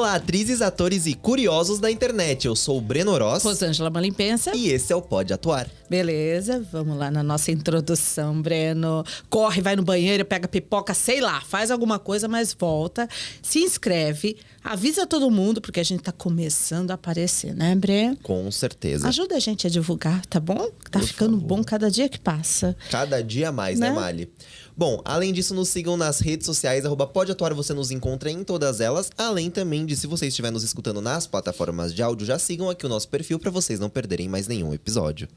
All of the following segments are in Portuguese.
Olá, atrizes, atores e curiosos da internet. Eu sou o Breno Oroz. Rosângela Malimpensa. E esse é o Pode Atuar. Beleza, vamos lá na nossa introdução, Breno. Corre, vai no banheiro, pega pipoca, sei lá, faz alguma coisa, mas volta. Se inscreve, avisa todo mundo, porque a gente tá começando a aparecer, né, Breno? Com certeza. Ajuda a gente a divulgar, tá bom? Tá ficando bom cada dia que passa. Cada dia mais, né, Mali? Bom, além disso, nos sigam nas redes sociais, @Pode Atuar, você nos encontra em todas elas. Além também de, se você estiver nos escutando nas plataformas de áudio, já sigam aqui o nosso perfil para vocês não perderem mais nenhum episódio.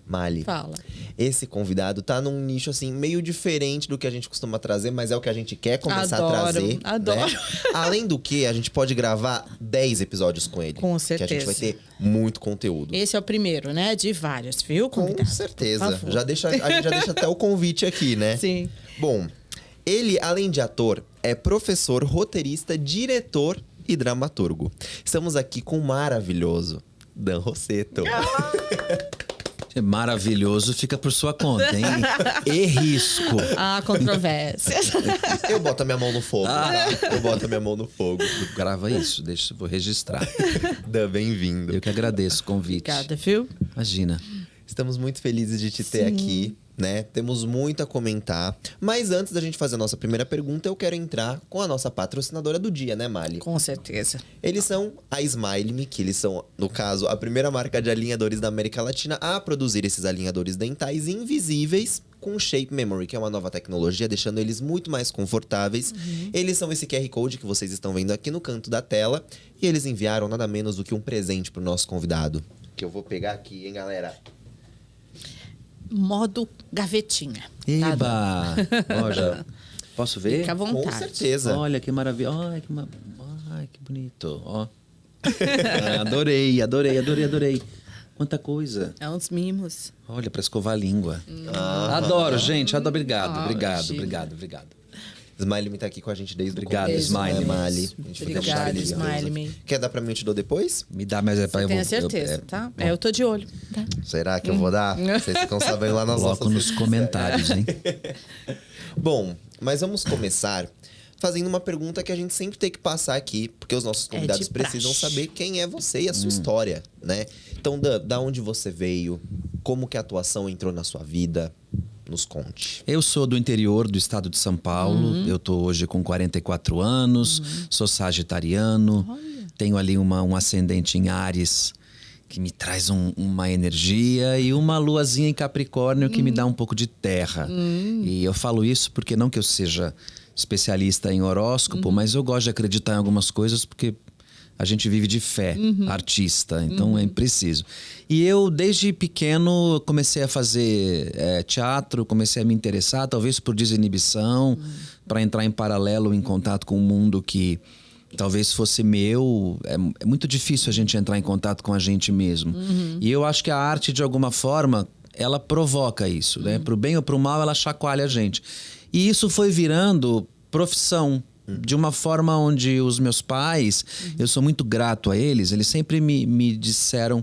Mali, Fala. Esse convidado tá num nicho, assim, meio diferente do que a gente costuma trazer, mas é o que a gente quer começar a trazer. Adoro. Né? Além do que, a gente pode gravar 10 episódios com ele. Com certeza. Que a gente vai ter muito conteúdo. Esse é o primeiro, né? De vários, viu? Com Convidado, certeza. por favor. A gente já deixa até o convite aqui, né? Sim. Bom, ele, além de ator, é professor, roteirista, diretor e dramaturgo. Estamos aqui com o maravilhoso Dan Rossetto. Maravilhoso, fica por sua conta, hein? E risco. Ah, controvérsias. Eu boto a minha mão no fogo. Eu boto a minha mão no fogo. Grava isso, vou registrar. Dan, bem-vindo. Eu que agradeço o convite. Obrigada, viu? Imagina. Estamos muito felizes de te ter aqui, né? Temos muito a comentar. Mas antes da gente fazer a nossa primeira pergunta, eu quero entrar com a nossa patrocinadora do dia, né, Mali? Com certeza. Eles são a Smile Me, que eles são, no caso, a primeira marca de alinhadores da América Latina a produzir esses alinhadores dentais invisíveis com Shape Memory, que é uma nova tecnologia, deixando eles muito mais confortáveis. Eles são esse QR Code que vocês estão vendo aqui no canto da tela. E eles enviaram nada menos do que um presente pro nosso convidado. Que eu vou pegar aqui, hein, galera? Modo gavetinha. Eba! Ó, já. Posso ver? Fica à vontade. Com certeza. Olha que maravilha. Ai, que bonito. Ó. Adorei. Quanta coisa. É uns mimos. Olha, pra escovar a língua. Adoro, gente. Obrigado. Smile Me tá aqui com a gente desde Obrigado, o começo, Smile né, Me. Mali? A gente fica muito Obrigada, feliz Smile mesmo. Me. Quer dar pra mim, eu te dou depois? Me dá, mas é pra eu Tenho vou. certeza, tá? Eu tô de olho. Tá? Será que eu vou dar? Vocês ficam sabendo lá nas Coloco nossas nos redes comentários, hein? Bom, mas vamos começar fazendo uma pergunta que a gente sempre tem que passar aqui, porque os nossos convidados de praxe. precisam saber quem é você e a sua história, né? Então, da onde você veio? Como que a atuação entrou na sua vida? Nos conte. Eu sou do interior do estado de São Paulo. Eu tô hoje com 44 anos. Sou sagitariano. Tenho ali um ascendente em Áries que me traz uma energia e uma luazinha em Capricórnio que me dá um pouco de terra. E eu falo isso porque não que eu seja especialista em horóscopo, mas eu gosto de acreditar em algumas coisas porque a gente vive de fé, artista, então é preciso. E eu, desde pequeno, comecei a fazer teatro, comecei a me interessar, talvez por desinibição, para entrar em paralelo, em contato com um mundo que talvez fosse meu. É muito difícil a gente entrar em contato com a gente mesmo. E eu acho que a arte, de alguma forma, ela provoca isso, né? Pro bem ou pro mal, ela chacoalha a gente. E isso foi virando profissão. De uma forma onde os meus pais, eu sou muito grato a eles sempre me disseram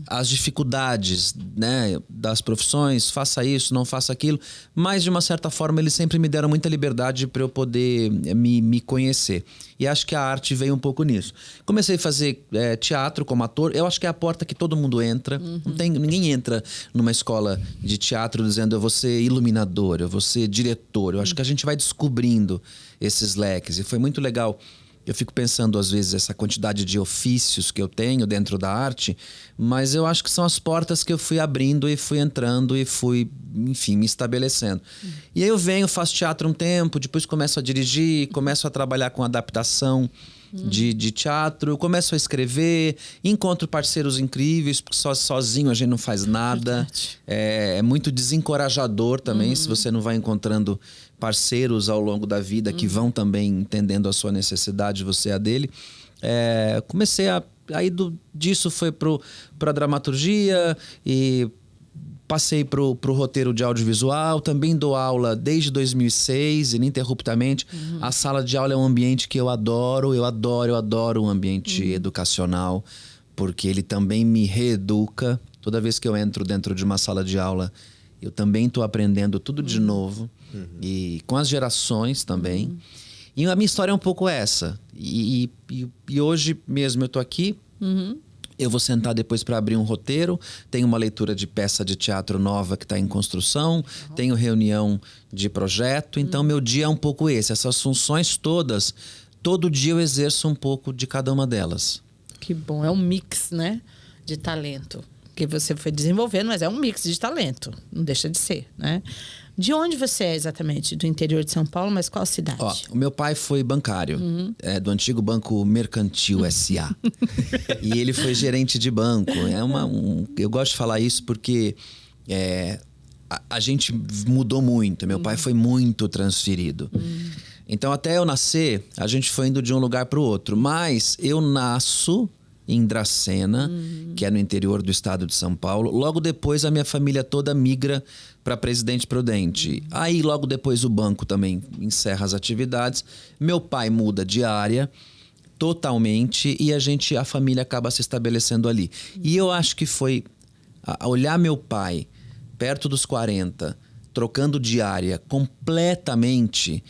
as dificuldades, né, das profissões, faça isso, não faça aquilo, mas de uma certa forma eles sempre me deram muita liberdade para eu poder me conhecer. E acho que a arte veio um pouco nisso. Comecei a fazer teatro como ator, eu acho que é a porta que todo mundo entra. Ninguém entra numa escola de teatro dizendo eu vou ser iluminador, eu vou ser diretor. Eu acho que a gente vai descobrindo esses leques. E foi muito legal. Eu fico pensando, às vezes, essa quantidade de ofícios que eu tenho dentro da arte, mas eu acho que são as portas que eu fui abrindo e fui entrando e fui, enfim, me estabelecendo. E aí eu venho, faço teatro um tempo, depois começo a dirigir, começo a trabalhar com adaptação de teatro, eu começo a escrever, encontro parceiros incríveis, porque sozinho a gente não faz nada. É muito desencorajador também, se você não vai encontrando parceiros ao longo da vida que vão também entendendo a sua necessidade, você a dele. Comecei aí disso foi para dramaturgia e passei pro roteiro de audiovisual, também dou aula desde 2006, ininterruptamente. A sala de aula é um ambiente que eu adoro o ambiente educacional, porque ele também me reeduca. Toda vez que eu entro dentro de uma sala de aula, eu também estou aprendendo tudo de novo, e com as gerações também. E a minha história é um pouco essa. E hoje mesmo eu tô aqui. Eu vou sentar depois para abrir um roteiro. Tenho uma leitura de peça de teatro nova que está em construção. Tenho reunião de projeto. Então, meu dia é um pouco esse. Essas funções todas, todo dia eu exerço um pouco de cada uma delas. Que bom. É um mix, né? De talento. Que você foi desenvolvendo, mas é um mix de talento. Não deixa de ser, né? De onde você é exatamente? Do interior de São Paulo, mas qual cidade? Ó, o meu pai foi bancário, do antigo Banco Mercantil S.A. E ele foi gerente de banco. Eu gosto de falar isso porque a gente mudou muito. Meu pai foi muito transferido. Então, até eu nascer, a gente foi indo de um lugar para o outro. Mas eu nasço em Dracena, que é no interior do estado de São Paulo. Logo depois, a minha família toda migra para Presidente Prudente. Aí, logo depois, o banco também encerra as atividades. Meu pai muda de área totalmente e a família acaba se estabelecendo ali. E eu acho que foi olhar meu pai perto dos 40, trocando de área completamente,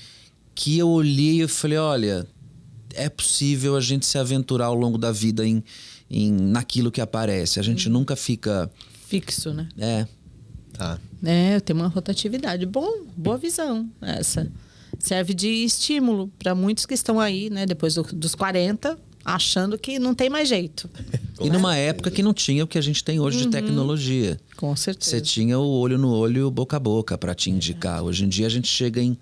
que eu olhei e falei, olha, é possível a gente se aventurar ao longo da vida naquilo que aparece. A gente nunca fica... Fixo, né? Tá. Eu tenho uma rotatividade. Boa visão essa. Serve de estímulo para muitos que estão aí, né? Depois dos 40, achando que não tem mais jeito. E numa época que não tinha o que a gente tem hoje de tecnologia. Com certeza. Você tinha o olho no olho e o boca a boca para te indicar. Hoje em dia a gente chega em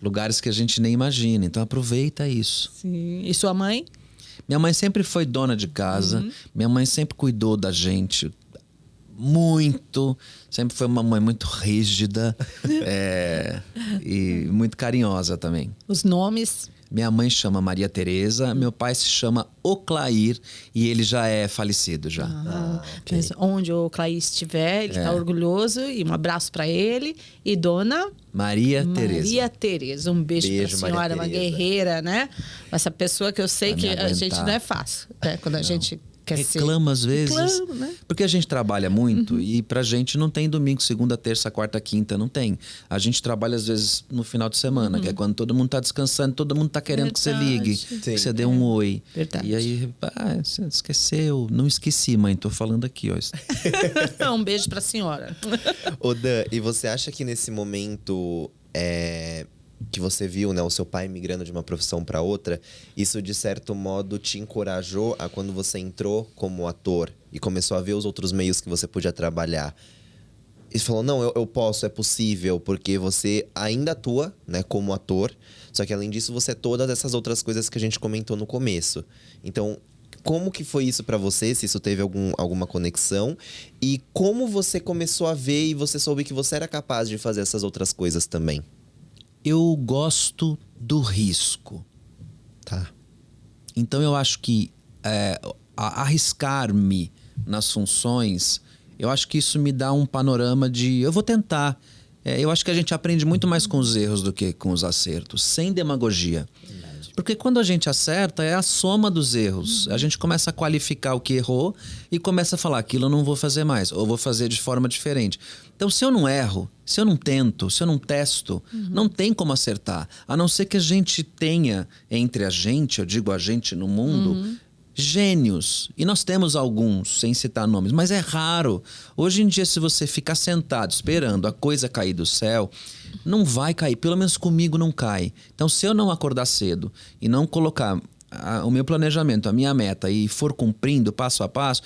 lugares que a gente nem imagina. Então aproveita isso. Sim. E sua mãe? Minha mãe sempre foi dona de casa. Minha mãe sempre cuidou da gente muito. Sempre foi uma mãe muito rígida e muito carinhosa também. Os nomes? Minha mãe chama Maria Tereza, meu pai se chama Oclair e ele já é falecido já. Okay. Mas onde o Clay estiver, ele está orgulhoso e um abraço para ele. E dona Maria Tereza. Maria Tereza, um beijo para a senhora, uma guerreira, né? Essa pessoa que eu sei que a gente não é fácil, né? Quando a gente quer reclama às vezes, né? Porque a gente trabalha muito e pra gente não tem domingo, segunda, terça, quarta, quinta, não tem. A gente trabalha às vezes no final de semana, que é quando todo mundo tá descansando, todo mundo tá querendo que você ligue, que você dê um oi. Verdade. E aí, você esqueceu. Não esqueci, mãe, tô falando aqui, ó. Um beijo pra senhora. Ô Dan, e você acha que nesse momento que você viu, né, o seu pai migrando de uma profissão para outra, isso de certo modo te encorajou a quando você entrou como ator e começou a ver os outros meios que você podia trabalhar? E você falou, não, eu posso, é possível, porque você ainda atua, né, como ator, só que além disso você é todas essas outras coisas que a gente comentou no começo. Então, como que foi isso para você, se isso teve alguma conexão? E como você começou a ver e você soube que você era capaz de fazer essas outras coisas também? Eu gosto do risco. Tá. Então eu acho que arriscar-me nas funções, eu acho que isso me dá um panorama de... Eu vou tentar. Eu acho que a gente aprende muito mais com os erros do que com os acertos, sem demagogia. Porque quando a gente acerta, é a soma dos erros. A gente começa a qualificar o que errou e começa a falar, aquilo eu não vou fazer mais, ou vou fazer de forma diferente. Então, se eu não erro, se eu não tento, se eu não testo, não tem como acertar. A não ser que a gente tenha entre a gente, eu digo a gente no mundo, gênios. E nós temos alguns, sem citar nomes, mas é raro. Hoje em dia, se você ficar sentado esperando a coisa cair do céu, não vai cair. Pelo menos comigo não cai. Então, se eu não acordar cedo e não colocar o meu planejamento, a minha meta e for cumprindo passo a passo,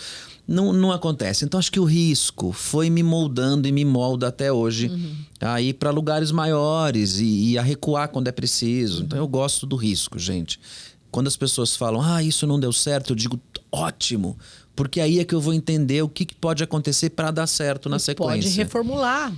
não acontece. Então, acho que o risco foi me moldando e me molda até hoje a ir para lugares maiores e a recuar quando é preciso. Então, eu gosto do risco, gente. Quando as pessoas falam, isso não deu certo, eu digo, ótimo. Porque aí é que eu vou entender o que pode acontecer para dar certo na sequência. Pode reformular.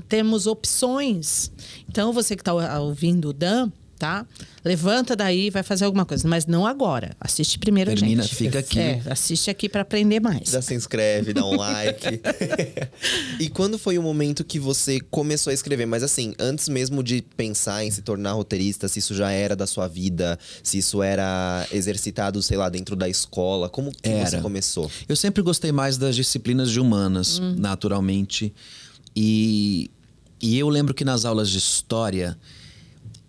Temos opções. Então, você que está ouvindo o Dan, tá? Levanta daí e vai fazer alguma coisa. Mas não agora. Assiste primeiro, Termina, gente. fica aqui. Assiste aqui para aprender mais. Já se inscreve, dá um like. E quando foi o momento que você começou a escrever? Mas assim, antes mesmo de pensar em se tornar roteirista, se isso já era da sua vida, se isso era exercitado, sei lá, dentro da escola, como que você começou? Eu sempre gostei mais das disciplinas de humanas, naturalmente. E eu lembro que nas aulas de história,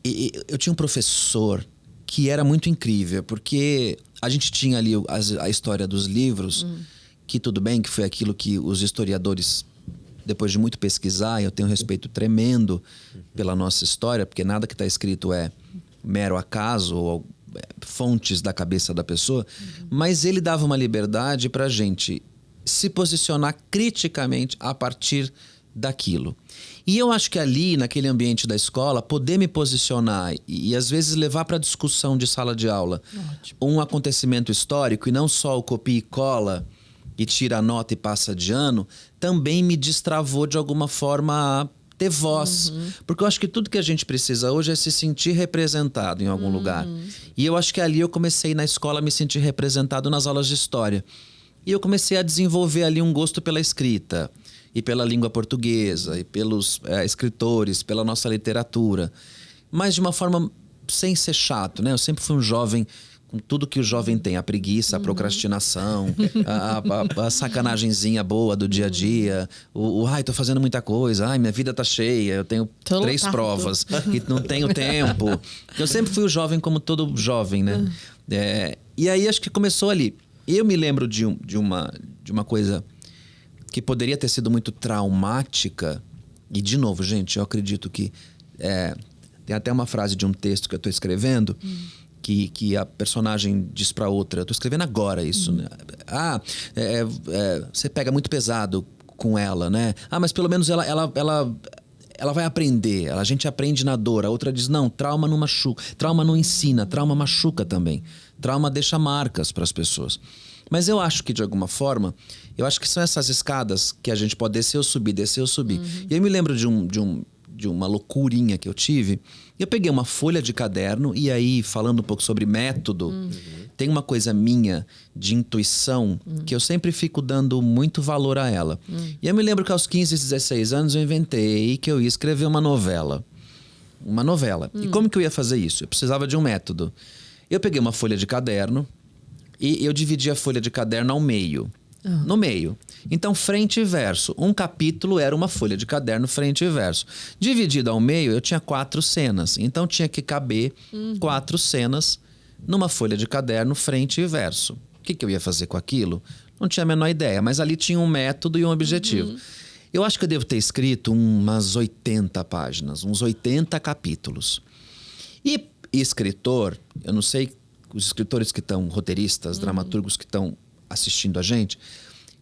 eu tinha um professor que era muito incrível, porque a gente tinha ali a história dos livros, que tudo bem, que foi aquilo que os historiadores, depois de muito pesquisar, eu tenho um respeito tremendo pela nossa história, porque nada que está escrito é mero acaso ou fontes da cabeça da pessoa, mas ele dava uma liberdade para a gente se posicionar criticamente a partir daquilo. E eu acho que ali, naquele ambiente da escola, poder me posicionar e às vezes levar para discussão de sala de aula um acontecimento histórico e não só o copia e cola e tira a nota e passa de ano, também me destravou de alguma forma a ter voz. Porque eu acho que tudo que a gente precisa hoje é se sentir representado em algum lugar. E eu acho que ali eu comecei na escola a me sentir representado nas aulas de história. E eu comecei a desenvolver ali um gosto pela escrita e pela língua portuguesa e pelos escritores, pela nossa literatura. Mas de uma forma sem ser chato, né? Eu sempre fui um jovem com tudo que o jovem tem, a preguiça, a procrastinação, a sacanagemzinha boa do dia a dia, ai, tô fazendo muita coisa, ai, minha vida tá cheia, eu tenho 3 provas e não tenho tempo. Eu sempre fui o jovem como todo jovem, né? E aí acho que começou ali. Eu me lembro de uma coisa que poderia ter sido muito traumática, e de novo, gente, eu acredito que tem até uma frase de um texto que eu tô escrevendo, que a personagem diz pra outra, eu tô escrevendo agora isso, né? Você pega muito pesado com ela, né? Mas pelo menos ela vai aprender, a gente aprende na dor. A outra diz, não, trauma não machuca, trauma não ensina, trauma machuca também. Trauma deixa marcas para as pessoas. Mas eu acho que, de alguma forma, eu acho que são essas escadas que a gente pode descer ou subir, descer ou subir. E eu me lembro de uma loucurinha que eu tive. Eu peguei uma folha de caderno e aí, falando um pouco sobre método, tem uma coisa minha de intuição que eu sempre fico dando muito valor a ela. E eu me lembro que aos 15, 16 anos eu inventei que eu ia escrever uma novela. Uma novela. E como que eu ia fazer isso? Eu precisava de um método. Eu peguei uma folha de caderno e eu dividi a folha de caderno ao meio. No meio. Então, frente e verso. Um capítulo era uma folha de caderno, frente e verso. Dividido ao meio, eu tinha 4 cenas. Então, tinha que caber 4 cenas numa folha de caderno, frente e verso. O que eu ia fazer com aquilo? Não tinha a menor ideia, mas ali tinha um método e um objetivo. Eu acho que eu devo ter escrito umas 80 páginas, uns 80 capítulos. E escritor, eu não sei, os escritores que estão, roteiristas, dramaturgos que estão assistindo a gente,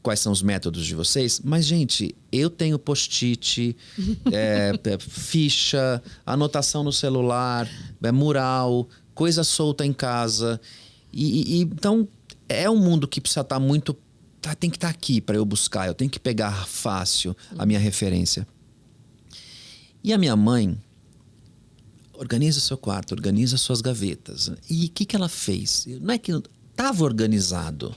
quais são os métodos de vocês, mas, gente, eu tenho post-it, ficha, anotação no celular, mural, coisa solta em casa. Então, é um mundo que precisa estar muito... tem que estar aqui para eu buscar, eu tenho que pegar fácil a minha referência. E a minha mãe... Organiza seu quarto, organiza suas gavetas. E o que ela fez? Não é que estava organizado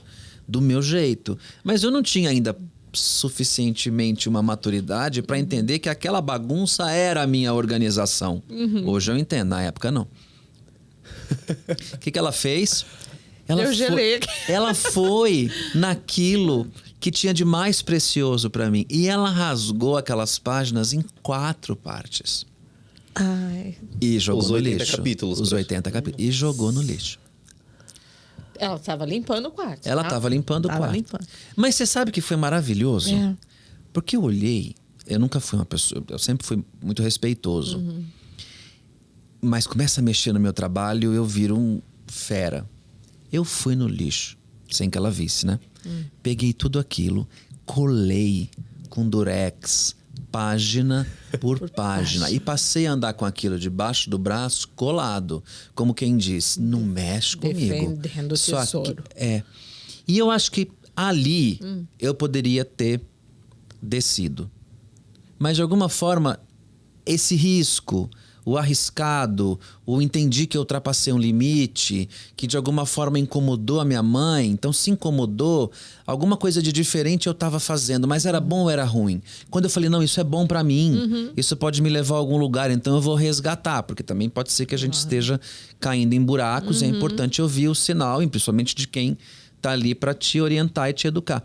do meu jeito, mas eu não tinha ainda suficientemente uma maturidade para entender que aquela bagunça era a minha organização. Hoje eu entendo, na época não. O que ela fez? Ela foi naquilo que tinha de mais precioso para mim. E ela rasgou aquelas páginas em 4 partes. E jogou no lixo. Os 80 capítulos. E jogou no lixo. Ela estava limpando o quarto. Ela estava limpando o quarto. Mas você sabe que foi maravilhoso? Porque eu olhei... Eu nunca fui uma pessoa... Eu sempre fui muito respeitoso. Mas começa a mexer no meu trabalho, eu viro um fera. Eu fui no lixo, sem que ela visse, né? Peguei tudo aquilo, colei com durex... página por página. E passei a andar com aquilo debaixo do braço, colado. Como quem diz, não mexe comigo. Defendendo o tesouro. E eu acho que ali eu poderia ter descido. Mas de alguma forma, esse risco, o arriscado, o entendi que eu ultrapassei um limite, que de alguma forma incomodou a minha mãe. Então, se incomodou, alguma coisa de diferente eu estava fazendo, mas era bom ou era ruim? Quando eu falei, não, isso é bom para mim, isso pode me levar a algum lugar, então eu vou resgatar, porque também pode ser que a gente esteja caindo em buracos, é importante ouvir o sinal, e principalmente de quem tá ali para te orientar e te educar.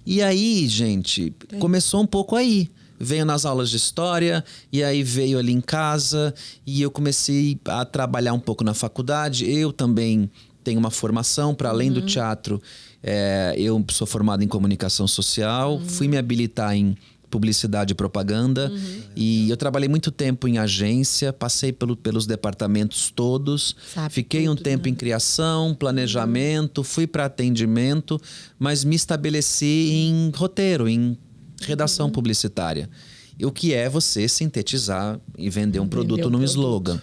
E aí, gente, começou um pouco aí. veio nas aulas de história, e aí veio ali em casa, e eu comecei a trabalhar um pouco na faculdade. Eu também tenho uma formação, para além do teatro, eu sou formado em comunicação social, fui me habilitar em publicidade e propaganda, e eu trabalhei muito tempo em agência, passei pelos departamentos todos, fiquei um tempo em criação, planejamento, fui para atendimento, mas me estabeleci em roteiro, em redação publicitária. E o que é você sintetizar e vender um produto num slogan.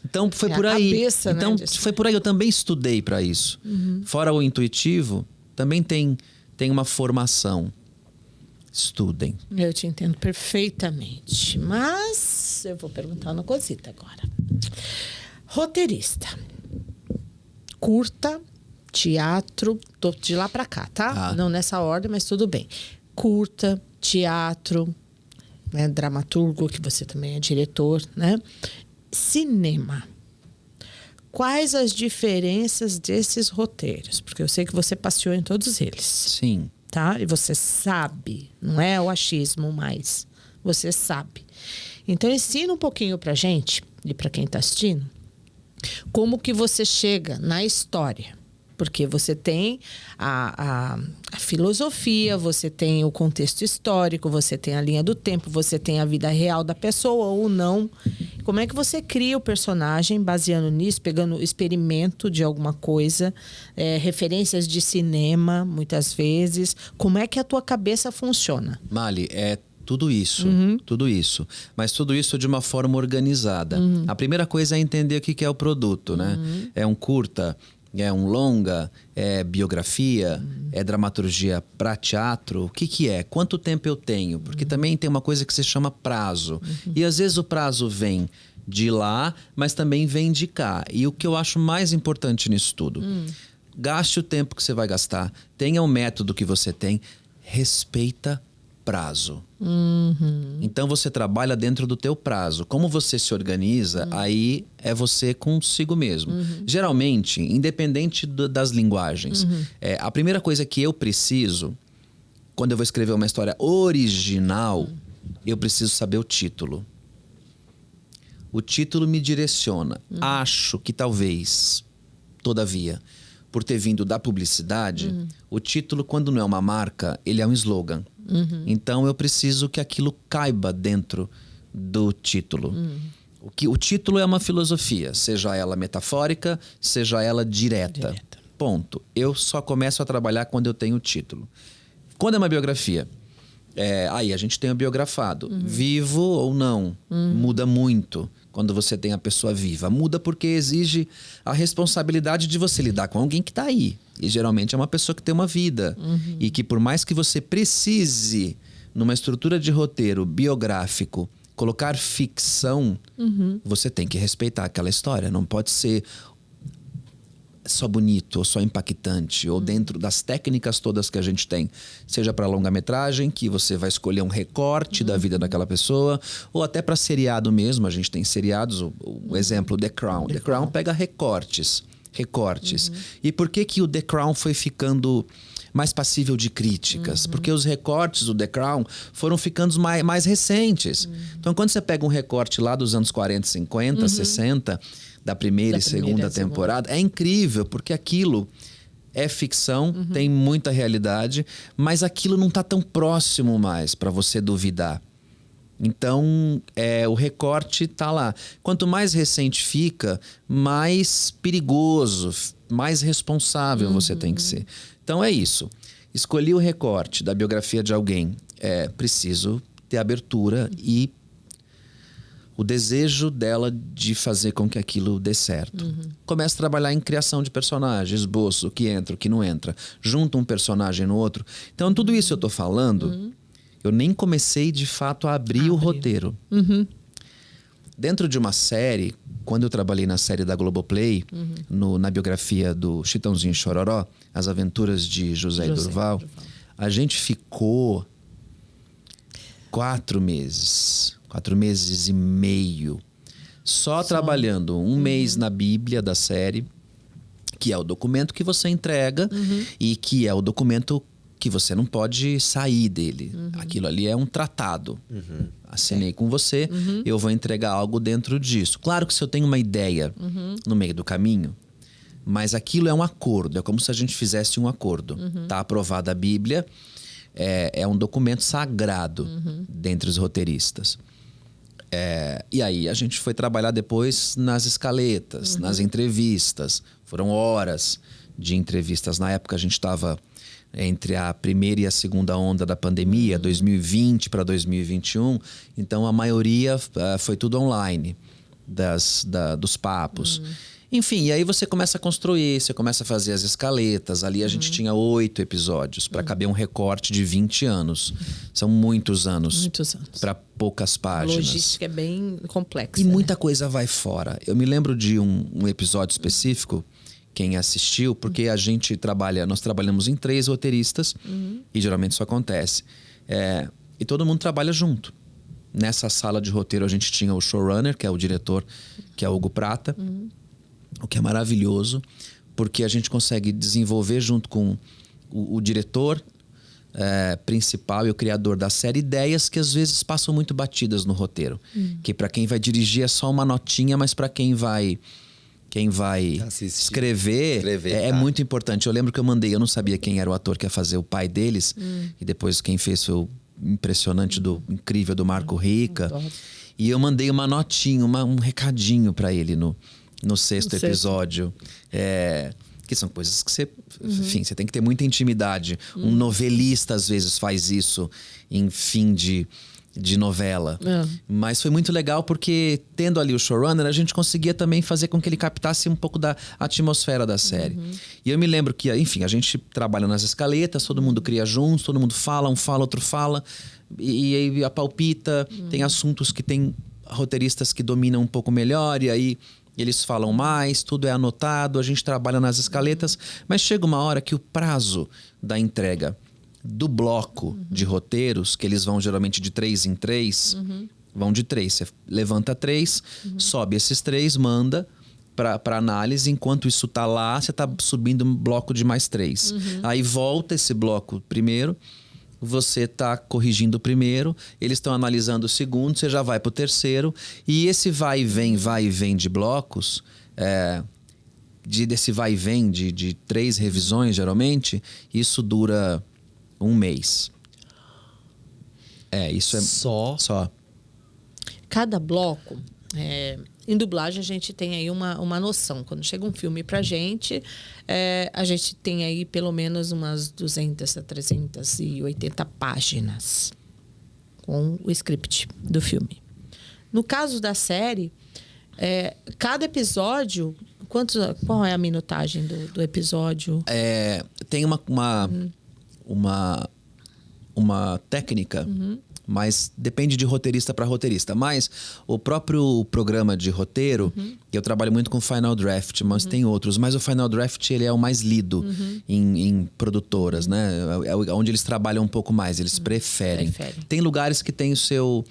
Então foi por aí. Cabeça, então né, foi por aí. Eu também estudei para isso. Fora o intuitivo, também tem uma formação. Estudem. Eu te entendo perfeitamente. Mas eu vou perguntar uma cosita agora. Roteirista. Curta, teatro, tô de lá pra cá, tá? Não nessa ordem, mas tudo bem. Curta, teatro, né? Dramaturgo, que você também é diretor, né? Cinema. Quais as diferenças desses roteiros? Porque eu sei que você passeou em todos eles. Sim. Tá? E você sabe, não é o achismo mais, você sabe. Então ensina um pouquinho pra gente e pra quem tá assistindo como que você chega na história. Porque você tem a filosofia, você tem o contexto histórico, você tem a linha do tempo, você tem a vida real da pessoa ou não. Como é que você cria o personagem baseando nisso, pegando experimento de alguma coisa, referências de cinema, muitas vezes. Como é que a tua cabeça funciona? Mali, tudo isso, tudo isso. Mas tudo isso de uma forma organizada. A primeira coisa é entender o que é o produto, né? É um curta, é um longa, é biografia, é dramaturgia para teatro. O que é? Quanto tempo eu tenho? Porque também tem uma coisa que se chama prazo. E às vezes o prazo vem de lá, mas também vem de cá. E o que eu acho mais importante nisso tudo, gaste o tempo que você vai gastar, tenha o método que você tem, respeita prazo. Então você trabalha dentro do teu prazo. Como você se organiza, aí é você consigo mesmo. Geralmente, independente das linguagens, a primeira coisa que eu preciso, quando eu vou escrever uma história original, eu preciso saber o título. O título me direciona. Acho que talvez, todavia, por ter vindo da publicidade, o título, quando não é uma marca, ele é um slogan. Então eu preciso que aquilo caiba dentro do título. O título é uma filosofia, seja ela metafórica, seja ela direta. Ponto. Eu só começo a trabalhar quando eu tenho o título. Quando é uma biografia, aí a gente tem o biografado. Vivo ou não, muda muito. Quando você tem a pessoa viva, muda porque exige a responsabilidade de você lidar com alguém que está aí. E geralmente é uma pessoa que tem uma vida. E que por mais que você precise, numa estrutura de roteiro biográfico, colocar ficção, você tem que respeitar aquela história. Não pode ser só bonito ou só impactante, ou dentro das técnicas todas que a gente tem, seja para longa-metragem, que você vai escolher um recorte da vida daquela pessoa, ou até para seriado mesmo. A gente tem seriados, o exemplo The Crown. The Crown pega recortes. E por que o The Crown foi ficando mais passível de críticas? Porque os recortes do The Crown foram ficando mais recentes. Então, quando você pega um recorte lá dos anos 40, 50, 60, da primeira e segunda temporada, é incrível, porque aquilo é ficção, tem muita realidade, mas aquilo não está tão próximo mais para você duvidar. Então, o recorte tá lá. Quanto mais recente fica, mais perigoso, mais responsável você tem que ser. Então é isso. Escolhi o recorte da biografia de alguém. Preciso ter abertura e o desejo dela de fazer com que aquilo dê certo. Começa a trabalhar em criação de personagens, esboço, o que entra, o que não entra. Junta um personagem no outro. Então, tudo isso eu tô falando, eu nem comecei de fato a abrir o roteiro. Dentro de uma série, quando eu trabalhei na série da Globoplay, na biografia do Chitãozinho Chororó, As Aventuras de José e Durval, a gente ficou 4 meses. 4 meses e meio. Só trabalhando um mês na Bíblia da série, que é o documento que você entrega e que é o documento que você não pode sair dele. Aquilo ali é um tratado. Assinei com você, eu vou entregar algo dentro disso. Claro que se eu tenho uma ideia no meio do caminho, mas aquilo é um acordo, é como se a gente fizesse um acordo. Tá aprovada a Bíblia, é um documento sagrado dentre os roteiristas. E aí a gente foi trabalhar depois nas escaletas, nas entrevistas. Foram horas de entrevistas. Na época a gente estava entre a primeira e a segunda onda da pandemia, 2020 para 2021. Então a maioria foi tudo online dos papos. Enfim, e aí você começa a construir, você começa a fazer as escaletas. Ali a gente tinha 8 episódios para caber um recorte de 20 anos. São muitos anos. Muitos anos. Para poucas A páginas. logística é bem complexa. E muita coisa vai fora. Eu me lembro de um episódio específico, quem assistiu, porque nós trabalhamos em 3 roteiristas, e geralmente isso acontece. E todo mundo trabalha junto. Nessa sala de roteiro a gente tinha o showrunner, que é o diretor, que é o Hugo Prata, o que é maravilhoso, porque a gente consegue desenvolver junto com o diretor principal e o criador da série ideias que às vezes passam muito batidas no roteiro. Que para quem vai dirigir é só uma notinha, mas para quem vai escrever é muito importante. Eu lembro que eu não sabia quem era o ator que ia fazer o pai deles, e depois quem fez foi o impressionante, incrível do Marco Rica. E eu mandei uma notinha, um recadinho para ele no 6º episódio. Que são coisas que você... Enfim, você tem que ter muita intimidade. Um novelista, às vezes, faz isso em fim de novela. Mas foi muito legal porque, tendo ali o showrunner, a gente conseguia também fazer com que ele captasse um pouco da atmosfera da série. E eu me lembro que, enfim, a gente trabalha nas escaletas, todo mundo cria juntos, todo mundo fala, um fala, outro fala. E aí apalpita. Tem assuntos que tem roteiristas que dominam um pouco melhor, e aí eles falam mais, tudo é anotado, a gente trabalha nas escaletas, mas chega uma hora que o prazo da entrega do bloco de roteiros, que eles vão geralmente de 3 em 3, vão de 3. Você levanta 3, sobe esses 3, manda para análise. Enquanto isso tá lá, você tá subindo um bloco de mais 3. Aí volta esse bloco primeiro, você tá corrigindo o primeiro, eles estão analisando o segundo, você já vai pro terceiro. E esse vai e vem de blocos, desse vai e vem de 3 revisões, geralmente, isso dura 1 mês. Isso é... Só. Cada bloco... em dublagem a gente tem aí uma noção. Quando chega um filme pra gente, a gente tem aí pelo menos umas 200 a 380 páginas com o script do filme. No caso da série, cada episódio... Qual é a minutagem do episódio? Tem uma técnica... Mas depende de roteirista para roteirista. Mas o próprio programa de roteiro, eu trabalho muito com Final Draft, mas tem outros. Mas o Final Draft, ele é o mais lido em produtoras, né? É onde eles trabalham um pouco mais, eles preferem. Tem lugares que tem o seu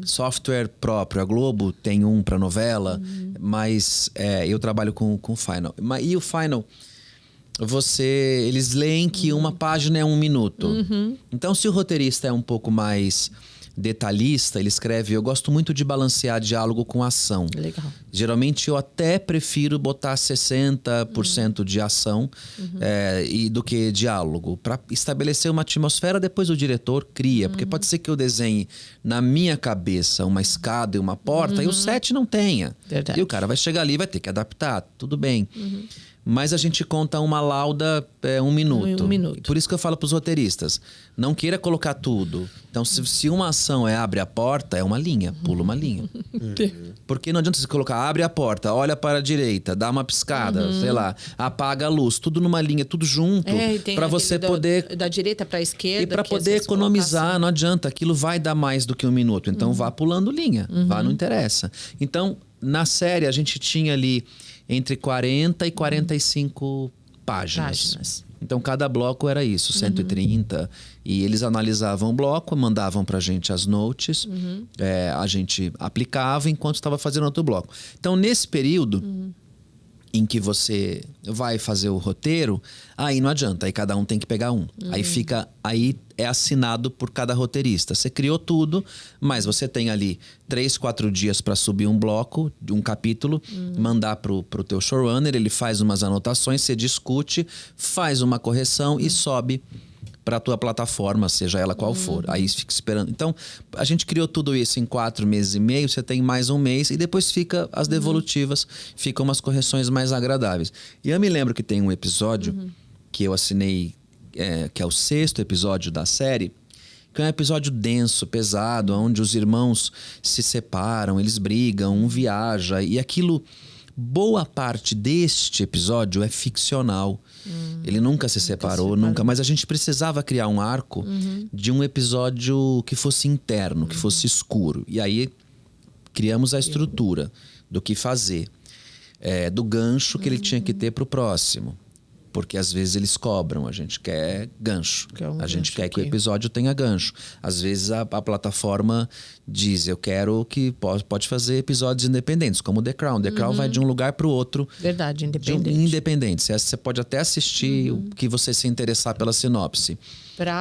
software próprio. A Globo tem um para novela, mas eu trabalho com o Final. E o Final... Eles leem que uma página é 1 minuto. Então, se o roteirista é um pouco mais detalhista, ele escreve... Eu gosto muito de balancear diálogo com ação. Legal. Geralmente, eu até prefiro botar 60% de ação do que diálogo. Para estabelecer uma atmosfera, depois o diretor cria. Porque pode ser que eu desenhe na minha cabeça uma escada e uma porta e o set não tenha. Verdade. E o cara vai chegar ali e vai ter que adaptar. Tudo bem. Mas a gente conta uma lauda 1 minuto. 1 minuto. Por isso que eu falo para os roteiristas, não queira colocar tudo. Então, se uma ação abre a porta, é uma linha, pula uma linha. Porque não adianta você colocar, abre a porta, olha para a direita, dá uma piscada, sei lá, apaga a luz, tudo numa linha, tudo junto, para você poder... Da direita para a esquerda. E para poder economizar, assim. Não adianta, aquilo vai dar mais do que 1 minuto. Então, vá pulando linha, não interessa. Então, na série, a gente tinha ali... entre 40 e 45 páginas. Então, cada bloco era isso, 130. E eles analisavam o bloco, mandavam pra gente as notes. A gente aplicava enquanto estava fazendo outro bloco. Então, nesse período, em que você vai fazer o roteiro, aí não adianta, aí cada um tem que pegar um. Aí é assinado por cada roteirista. Você criou tudo, mas você tem ali 3, 4 dias para subir um bloco, um capítulo, mandar pro teu showrunner, ele faz umas anotações, você discute, faz uma correção e sobe para a tua plataforma, seja ela qual for. Aí fica esperando. Então, a gente criou tudo isso em 4 meses e meio, você tem mais um mês e depois fica as devolutivas, ficam umas correções mais agradáveis. E eu me lembro que tem um episódio que eu assinei, que é o 6º episódio da série, que é um episódio denso, pesado, onde os irmãos se separam, eles brigam, um viaja, e aquilo... Boa parte deste episódio é ficcional. Ele nunca se separou, nunca. Mas a gente precisava criar um arco de um episódio que fosse interno, que fosse escuro. E aí criamos a estrutura do que fazer. Do gancho que ele tinha que ter pro próximo. Porque às vezes eles cobram, a gente quer gancho. A gente quer que o episódio tenha gancho. Às vezes a plataforma diz, eu quero que pode fazer episódios independentes, como The Crown. The Crown vai de um lugar para o outro. Verdade, independente. Independente. Você pode até assistir o que você se interessar pela sinopse.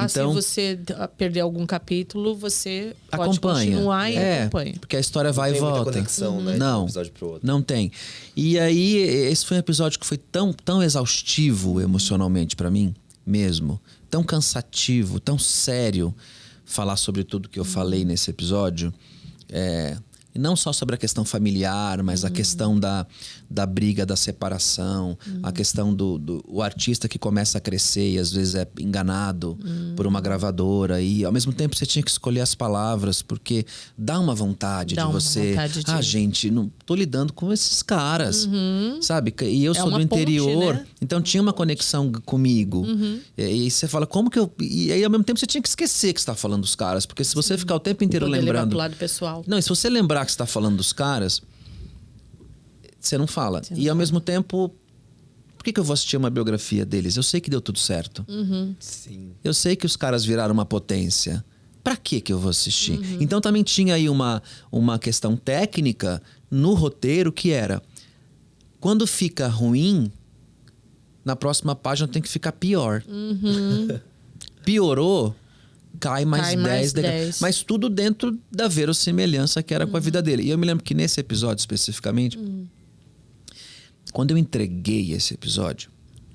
Se você perder algum capítulo, você pode acompanha. Continuar e acompanha. Porque a história vai e volta. Não tem muita conexão, né? De um episódio pro outro. Não tem. E aí, esse foi um episódio que foi tão exaustivo emocionalmente para mim, mesmo. Tão cansativo, tão sério falar sobre tudo que eu falei nesse episódio. E não só sobre a questão familiar, mas a questão da briga, da separação, a questão do artista que começa a crescer e às vezes é enganado por uma gravadora. E ao mesmo tempo você tinha que escolher as palavras, porque dá uma vontade de você. Gente, não tô lidando com esses caras, sabe? E eu sou do interior, ponte, né? Então tinha uma conexão comigo. E você fala, como que eu. E aí ao mesmo tempo você tinha que esquecer que você tá falando dos caras, porque se você ficar o tempo inteiro lembrando. Pro lado pessoal. Não, e se você lembrar que você tá falando dos caras, você não fala. E ao mesmo tempo, por que eu vou assistir uma biografia deles? Eu sei que deu tudo certo. Sim. Eu sei que os caras viraram uma potência. Pra que eu vou assistir? Então também tinha aí uma questão técnica no roteiro que era, quando fica ruim, na próxima página tem que ficar pior. Piorou, cai mais 10. Mas tudo dentro da verossimilhança que era com a vida dele. E eu me lembro que nesse episódio especificamente, quando eu entreguei esse episódio,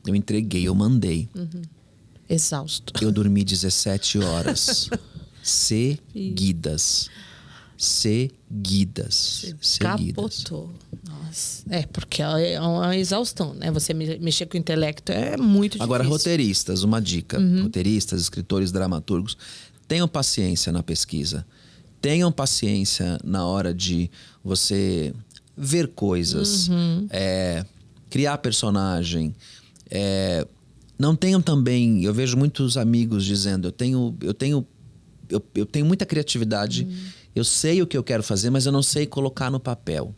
eu mandei. Exausto. Eu dormi 17 horas seguidas. Capotou. Nossa. Porque é uma exaustão, né? Você mexer com o intelecto é muito difícil. Agora, roteiristas, uma dica. Roteiristas, escritores, dramaturgos, tenham paciência na pesquisa. Tenham paciência na hora de você ver coisas, criar personagem. Não tenham também... Eu vejo muitos amigos dizendo, eu tenho muita criatividade, eu sei o que eu quero fazer, mas eu não sei colocar no papel.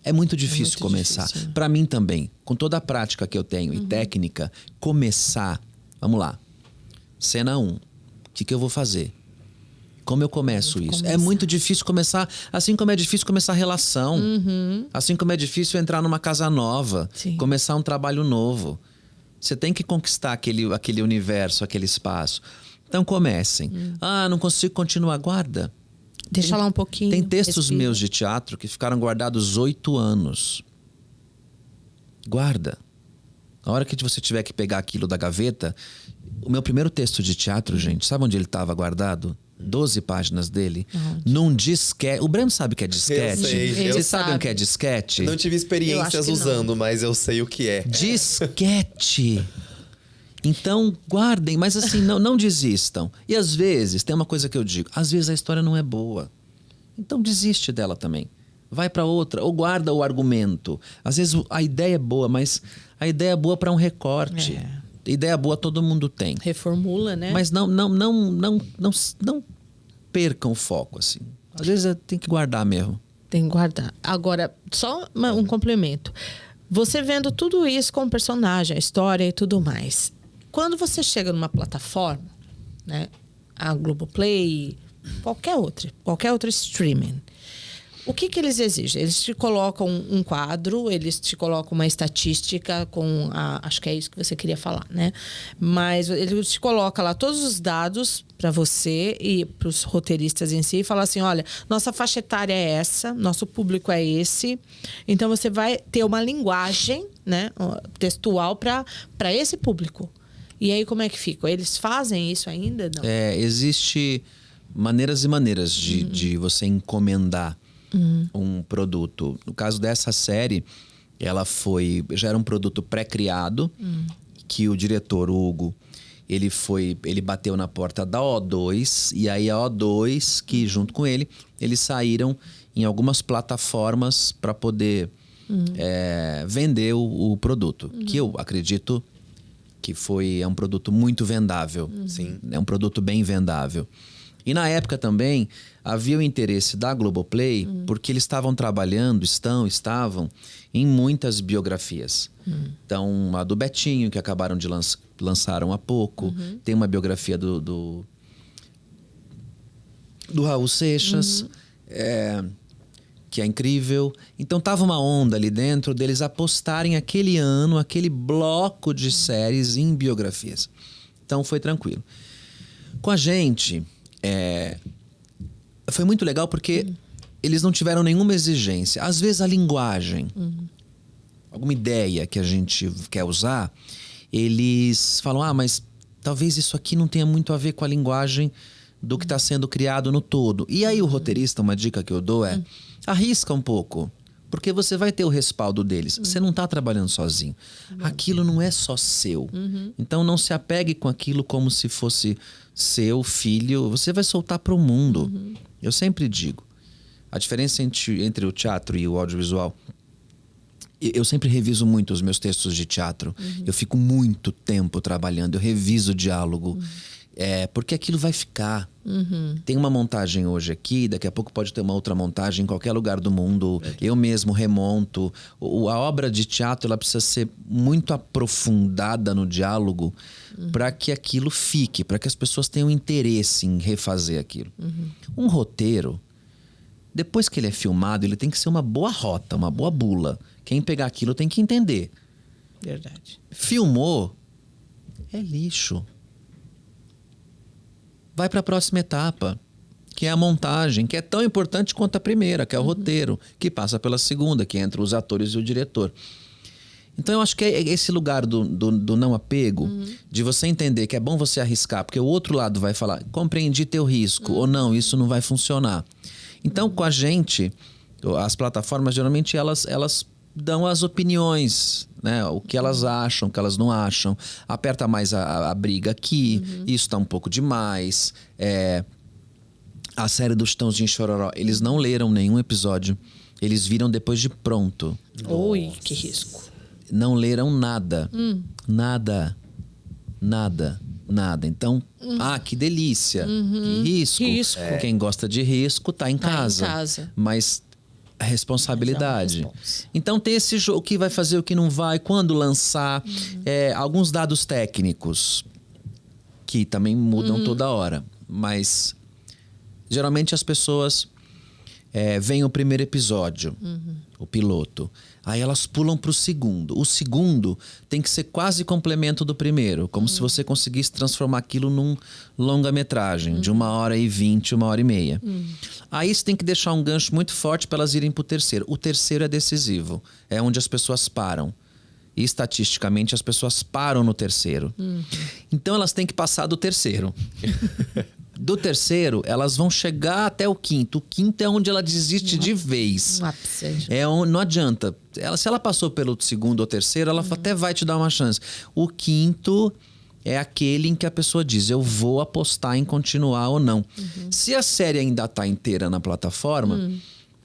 É muito difícil começar. Para mim também, com toda a prática que eu tenho e técnica, começar... Vamos lá. Cena 1. O que eu vou fazer? Como eu começo isso? É muito difícil começar, assim como é difícil começar relação. Assim como é difícil entrar numa casa nova, começar um trabalho novo. Você tem que conquistar aquele universo, aquele espaço. Então comecem. Não consigo continuar, guarda. Deixa lá um pouquinho. Tem textos meus de teatro que ficaram guardados 8 anos. Guarda. A hora que você tiver que pegar aquilo da gaveta... O meu primeiro texto de teatro, gente, sabe onde ele estava guardado? 12 páginas dele. Num disquete. O Breno sabe o que é disquete? Eu sei. Vocês sabem o que é disquete? Não tive experiências usando, mas eu sei o que é. Disquete. Então, guardem, mas assim, não desistam. E às vezes, tem uma coisa que eu digo, às vezes a história não é boa. Então desiste dela também. Vai para outra, ou guarda o argumento. Às vezes a ideia é boa, mas a ideia é boa para um recorte. Ideia boa todo mundo tem. Reformula, né? Mas não percam o foco, assim. Às vezes tem que guardar mesmo. Tem que guardar. Agora, só um complemento. Você vendo tudo isso com o personagem, a história e tudo mais. Quando você chega numa plataforma, né? A Globoplay, qualquer outra streaming. O que eles exigem? Eles te colocam um quadro, eles te colocam uma estatística com acho que é isso que você queria falar, né? Mas eles te colocam lá todos os dados para você e para os roteiristas em si e fala assim, olha, nossa faixa etária é essa, nosso público é esse, então você vai ter uma linguagem, né, textual para esse público. E aí como é que fica? Eles fazem isso ainda? Não? Existe maneiras e maneiras de você encomendar um produto. No caso dessa série, já era um produto pré-criado, que o diretor, o Hugo, ele bateu na porta da O2, e aí a O2, que junto com ele, eles saíram em algumas plataformas para poder vender o produto, que eu acredito que é um produto muito vendável. Sim. É um produto bem vendável. E na época também havia o interesse da Globoplay, porque eles estavam trabalhando, estavam em muitas biografias. Então, a do Betinho, que acabaram de lançaram há pouco. Tem uma biografia do Raul Seixas, que é incrível. Então, tava uma onda ali dentro deles apostarem aquele ano, aquele bloco de séries em biografias. Então, foi tranquilo. Com a gente... foi muito legal porque eles não tiveram nenhuma exigência. Às vezes a linguagem, alguma ideia que a gente quer usar, eles falam, mas talvez isso aqui não tenha muito a ver com a linguagem do que está sendo criado no todo. E aí o roteirista, uma dica que eu dou arrisca um pouco. Porque você vai ter o respaldo deles. Você não está trabalhando sozinho. Aquilo não é só seu. Então não se apegue com aquilo como se fosse seu filho. Você vai soltar para o mundo. Eu sempre digo. A diferença entre o teatro e o audiovisual... Eu sempre reviso muito os meus textos de teatro. Eu fico muito tempo trabalhando. Eu reviso o diálogo. Porque aquilo vai ficar. Tem uma montagem hoje aqui, daqui a pouco pode ter uma outra montagem em qualquer lugar do mundo. Eu mesmo remonto. A obra de teatro ela precisa ser muito aprofundada no diálogo para que aquilo fique, para que as pessoas tenham interesse em refazer aquilo. Um roteiro, depois que ele é filmado, ele tem que ser uma boa rota, uma boa bula. Quem pegar aquilo tem que entender. Verdade. Filmou, é lixo. Vai para a próxima etapa, que é a montagem, que é tão importante quanto a primeira, que é o roteiro, que passa pela segunda, que é entre os atores e o diretor. Então eu acho que é esse lugar do não apego, de você entender que é bom você arriscar, porque o outro lado vai falar, compreendi teu risco, ou não, isso não vai funcionar. Então com a gente, as plataformas geralmente elas dão as opiniões, né? O que elas acham, o que elas não acham. Aperta mais a briga aqui, isso tá um pouco demais. A série do Chitãozinho e Chororó, eles não leram nenhum episódio. Eles viram depois de pronto. Ui, que risco. Não leram nada. Nada. Então, que delícia. Que risco. Quem gosta de risco tá em casa. Mas a responsabilidade. Então tem esse jogo, o que vai fazer, o que não vai, quando lançar. Alguns dados técnicos que também mudam toda hora. Mas geralmente as pessoas veem o primeiro episódio, o piloto. Aí elas pulam para o segundo. O segundo tem que ser quase complemento do primeiro. Como se você conseguisse transformar aquilo num longa-metragem de 1h20, 1h30. Aí você tem que deixar um gancho muito forte para elas irem para o terceiro. O terceiro é decisivo. É onde as pessoas param. E estatisticamente as pessoas param no terceiro. Então elas têm que passar do terceiro. Do terceiro, elas vão chegar até o quinto. O quinto é onde ela desiste de vez. Não adianta. Se ela passou pelo segundo ou terceiro, ela até vai te dar uma chance. O quinto é aquele em que a pessoa diz, eu vou apostar em continuar ou não. Se a série ainda está inteira na plataforma,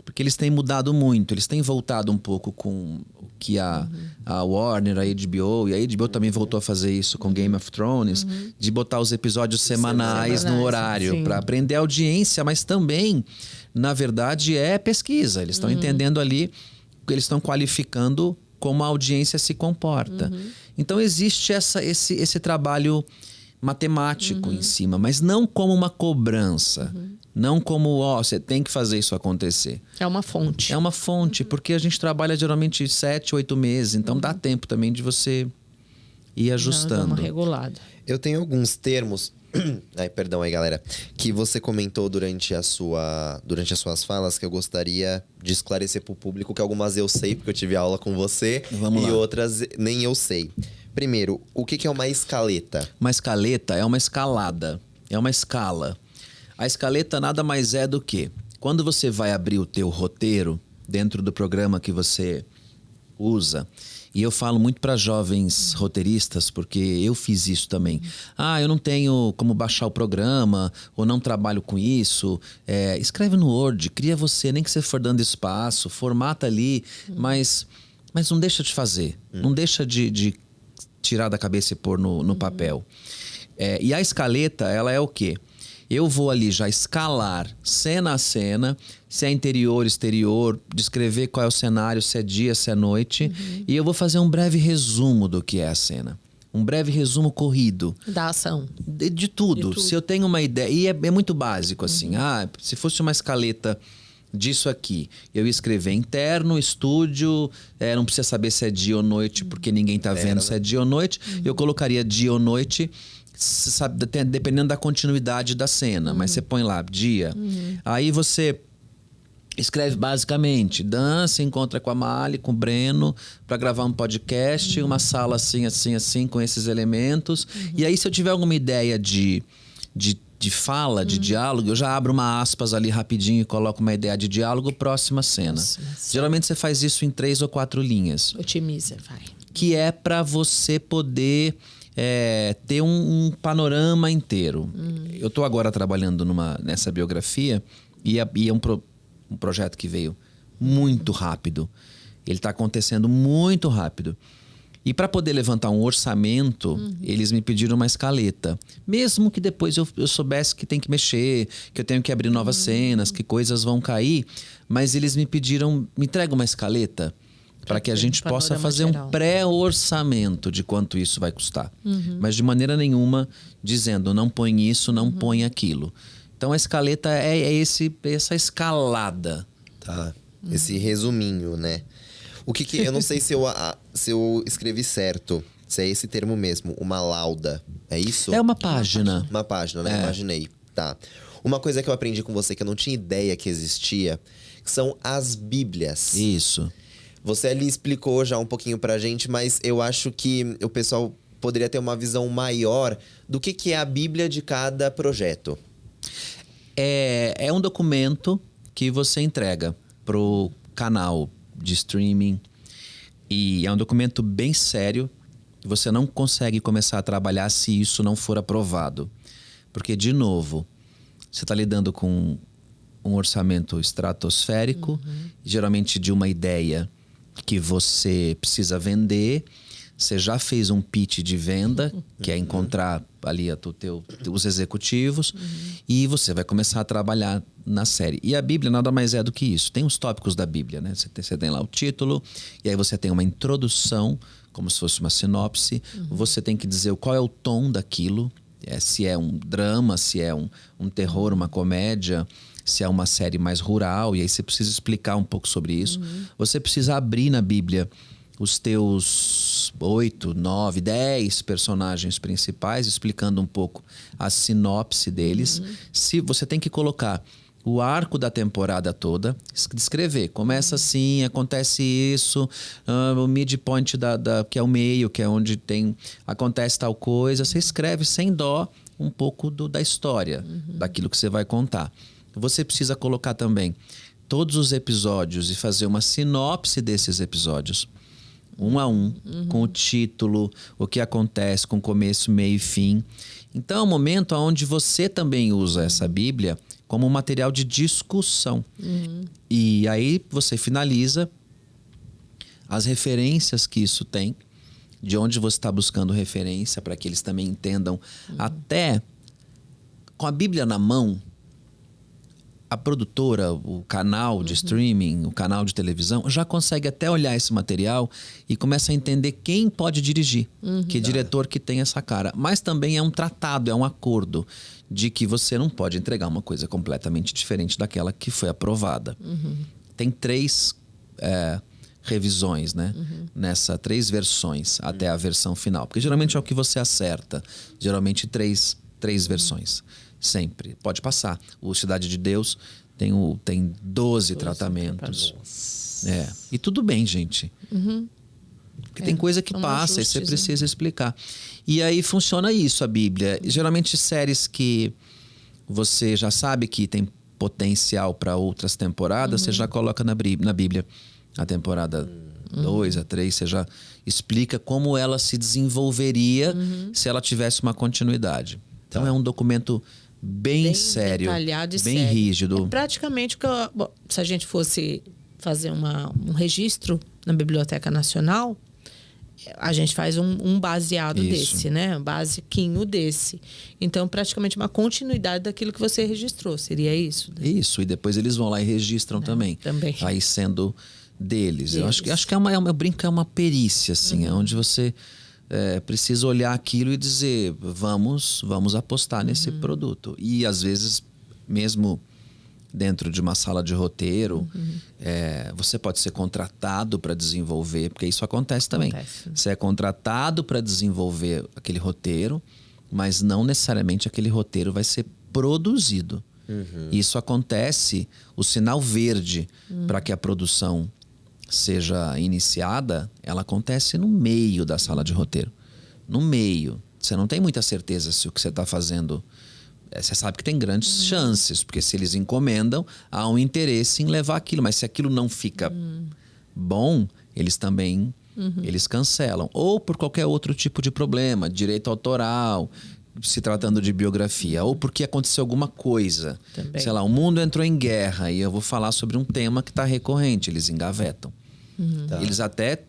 porque eles têm mudado muito. Eles têm voltado um pouco com o que a Warner, a HBO, e a HBO também voltou a fazer isso com Game of Thrones, de botar os episódios semanais no horário, para aprender a audiência, mas também, na verdade, é pesquisa. Eles estão entendendo ali, eles estão qualificando como a audiência se comporta. Então existe esse trabalho matemático em cima, mas não como uma cobrança. Não como, você tem que fazer isso acontecer. É uma fonte. É uma fonte, porque a gente trabalha geralmente 7, 8 meses. Então dá tempo também de você ir ajustando. Dá uma regulada. Eu tenho alguns termos... Ai, perdão aí, galera. Que você comentou durante as suas falas que eu gostaria de esclarecer pro público, que algumas eu sei, porque eu tive aula com você. Vamos lá. Outras nem eu sei. Primeiro, o que é uma escaleta? Uma escaleta é uma escalada, é uma escala. A escaleta nada mais é do que quando você vai abrir o teu roteiro dentro do programa que você usa. E eu falo muito para jovens roteiristas, porque eu fiz isso também. Eu não tenho como baixar o programa, ou não trabalho com isso. Escreve no Word, cria você, nem que você for dando espaço, formata ali, mas não deixa de fazer. Não deixa de tirar da cabeça e pôr no papel. E a escaleta, ela é o quê? Eu vou ali já escalar cena a cena, se é interior, exterior, descrever qual é o cenário, se é dia, se é noite. E eu vou fazer um breve resumo do que é a cena. Um breve resumo corrido. Da ação. De tudo. Se eu tenho uma ideia... E é muito básico, assim. Se fosse uma escaleta disso aqui, eu ia escrever interno, estúdio, não precisa saber se é dia ou noite, porque ninguém tá vendo se é dia ou noite. Eu colocaria dia ou noite... Sabe, dependendo da continuidade da cena, mas você põe lá dia. Aí você escreve basicamente: Dan se encontra com a Mali, com o Breno, para gravar um podcast, uma sala assim, assim, assim, com esses elementos. E aí, se eu tiver alguma ideia de fala, de diálogo, eu já abro uma aspas ali rapidinho e coloco uma ideia de diálogo, próxima cena. Geralmente você faz isso em 3 ou 4 linhas. Otimiza, vai. Que é para você poder ter um panorama inteiro. Eu estou agora trabalhando nessa biografia e é um projeto que veio muito rápido. Ele está acontecendo muito rápido. E para poder levantar um orçamento, eles me pediram uma escaleta. Mesmo que depois eu soubesse que tem que mexer, que eu tenho que abrir novas cenas, que coisas vão cair. Mas eles me pediram, me entrega uma escaleta para que a gente possa fazer um pré-orçamento de quanto isso vai custar. Mas de maneira nenhuma dizendo, não põe isso, não põe aquilo. Então a escaleta é essa escalada. Tá, esse resuminho, né? O que eu não sei se eu escrevi certo, se é esse termo mesmo, uma lauda, é isso? É uma página. Uma página, né? Imaginei, tá. Uma coisa que eu aprendi com você que eu não tinha ideia que existia, são as bíblias. Isso. Você ali explicou já um pouquinho pra gente, mas eu acho que o pessoal poderia ter uma visão maior do que é a Bíblia de cada projeto. É um documento que você entrega pro canal de streaming e é um documento bem sério. Você não consegue começar a trabalhar se isso não for aprovado. Porque, de novo, você está lidando com um orçamento estratosférico, geralmente de uma ideia que você precisa vender. Você já fez um pitch de venda, que é encontrar ali os executivos, e você vai começar a trabalhar na série. E a Bíblia nada mais é do que isso. Tem os tópicos da Bíblia, né? Você tem lá o título, e aí você tem uma introdução, como se fosse uma sinopse. Você tem que dizer qual é o tom daquilo, se é um drama, se é um terror, uma comédia, se é uma série mais rural, e aí você precisa explicar um pouco sobre isso. Você precisa abrir na Bíblia os teus 8, 9, 10 personagens principais, explicando um pouco a sinopse deles. Se você tem que colocar o arco da temporada toda, descrever. Começa assim, acontece isso, o midpoint que é o meio, que é onde acontece tal coisa. Você escreve sem dó um pouco da história, daquilo que você vai contar. Você precisa colocar também todos os episódios e fazer uma sinopse desses episódios. Um a um, com o título, o que acontece, com começo, meio e fim. Então é um momento onde você também usa essa Bíblia como um material de discussão. E aí você finaliza as referências que isso tem, de onde você está buscando referência, para que eles também entendam. Até com a Bíblia na mão, a produtora, o canal de streaming, o canal de televisão, já consegue até olhar esse material e começa a entender quem pode dirigir, que diretor que tem essa cara. Mas também é um tratado, é um acordo de que você não pode entregar uma coisa completamente diferente daquela que foi aprovada. Tem 3 revisões, né? 3 versões até a versão final. Porque geralmente é o que você acerta. Geralmente 3 versões. Sempre. Pode passar. O Cidade de Deus tem 12 tratamentos. E tudo bem, gente. Porque tem coisa que passa e você precisa explicar. E aí funciona isso, a Bíblia. Geralmente séries que você já sabe que tem potencial para outras temporadas, você já coloca na Bíblia. A temporada 2, a 3, você já explica como ela se desenvolveria se ela tivesse uma continuidade. Então é um documento bem sério, detalhado e bem sério. rígido. É praticamente que se a gente fosse fazer um registro na Biblioteca Nacional, a gente faz um baseado desse, né? Um basiquinho desse. Então, praticamente uma continuidade daquilo que você registrou. Seria isso? Né? Isso, e depois eles vão lá e registram também. Aí sendo deles. Eu acho que eu brinco, é uma perícia, assim, é onde você precisa olhar aquilo e dizer, vamos apostar nesse produto. E às vezes, mesmo dentro de uma sala de roteiro, você pode ser contratado para desenvolver, porque isso acontece também. Você é contratado para desenvolver aquele roteiro, mas não necessariamente aquele roteiro vai ser produzido. Isso acontece, o sinal verde para que a produção seja iniciada, ela acontece no meio da sala de roteiro. No meio. Você não tem muita certeza se o que você está fazendo... Você sabe que tem grandes chances, porque se eles encomendam, há um interesse em levar aquilo. Mas se aquilo não fica bom, eles também eles cancelam. Ou por qualquer outro tipo de problema, direito autoral, se tratando de biografia. Ou porque aconteceu alguma coisa. Também. Sei lá, o mundo entrou em guerra e eu vou falar sobre um tema que está recorrente. Eles engavetam. Eles até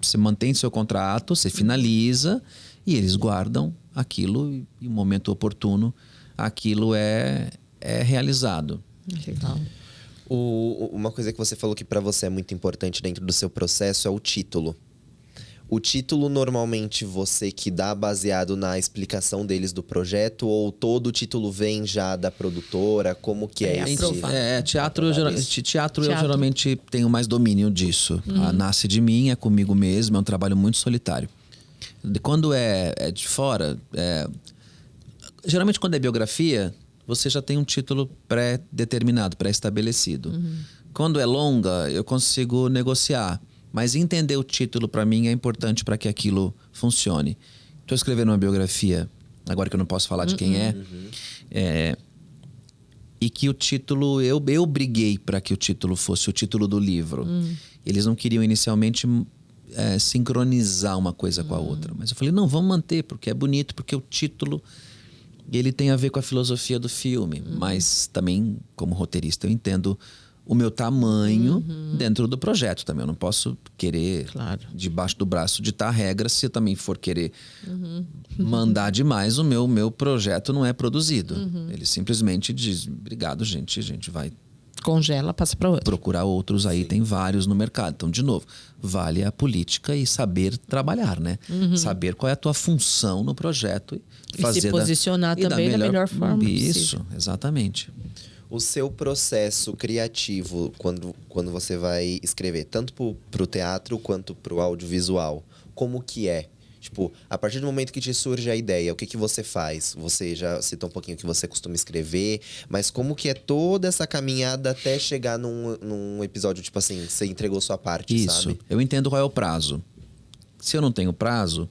você mantém seu contrato, você finaliza e eles guardam aquilo e no momento oportuno aquilo é realizado. Legal. Uma coisa que você falou que para você é muito importante dentro do seu processo é o título. O título normalmente você que dá baseado na explicação deles do projeto ou todo o título vem já da produtora? Como que é esse? Teatro eu geralmente tenho mais domínio disso. Nasce de mim, é comigo mesmo, é um trabalho muito solitário. Quando é de fora, geralmente quando é biografia, você já tem um título pré-determinado, pré-estabelecido. Quando é longa, eu consigo negociar. Mas entender o título, para mim, é importante para que aquilo funcione. Estou escrevendo uma biografia, agora que eu não posso falar de quem e que o título... Eu briguei para que o título fosse o título do livro. Eles não queriam inicialmente sincronizar uma coisa com a outra. Mas eu falei, não, vamos manter, porque é bonito, porque o título... ele tem a ver com a filosofia do filme. Mas também, como roteirista, eu entendo... o meu tamanho dentro do projeto também. Eu não posso querer, debaixo do braço, ditar regras. Se eu também for querer mandar demais, o meu projeto não é produzido. Ele simplesmente diz, obrigado, gente. A gente vai... congela, passa para outro. Procurar outros aí, tem vários no mercado. Então, de novo, vale a política e saber trabalhar, né? Saber qual é a tua função no projeto. E se posicionar também da melhor forma Isso, possível. Exatamente. O seu processo criativo, quando você vai escrever, tanto pro teatro quanto pro audiovisual, como que é? Tipo, a partir do momento que te surge a ideia, o que você faz? Você já citou um pouquinho que você costuma escrever, mas como que é toda essa caminhada até chegar num episódio, tipo assim, você entregou sua parte, Isso. sabe? Eu entendo qual é o prazo. Se eu não tenho prazo,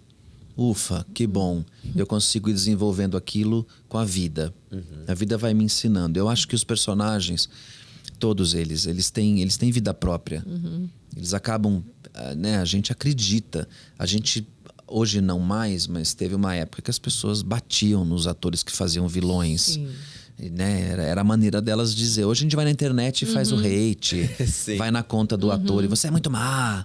ufa, que bom. Eu consigo ir desenvolvendo aquilo com a vida. A vida vai me ensinando. Eu acho que os personagens, todos eles têm vida própria. Eles acabam, né? A gente acredita. A gente, hoje não mais, mas teve uma época que as pessoas batiam nos atores que faziam vilões. Sim. Né? Era a maneira delas dizer. Hoje a gente vai na internet e faz o hate. Vai na conta do ator e você é muito má.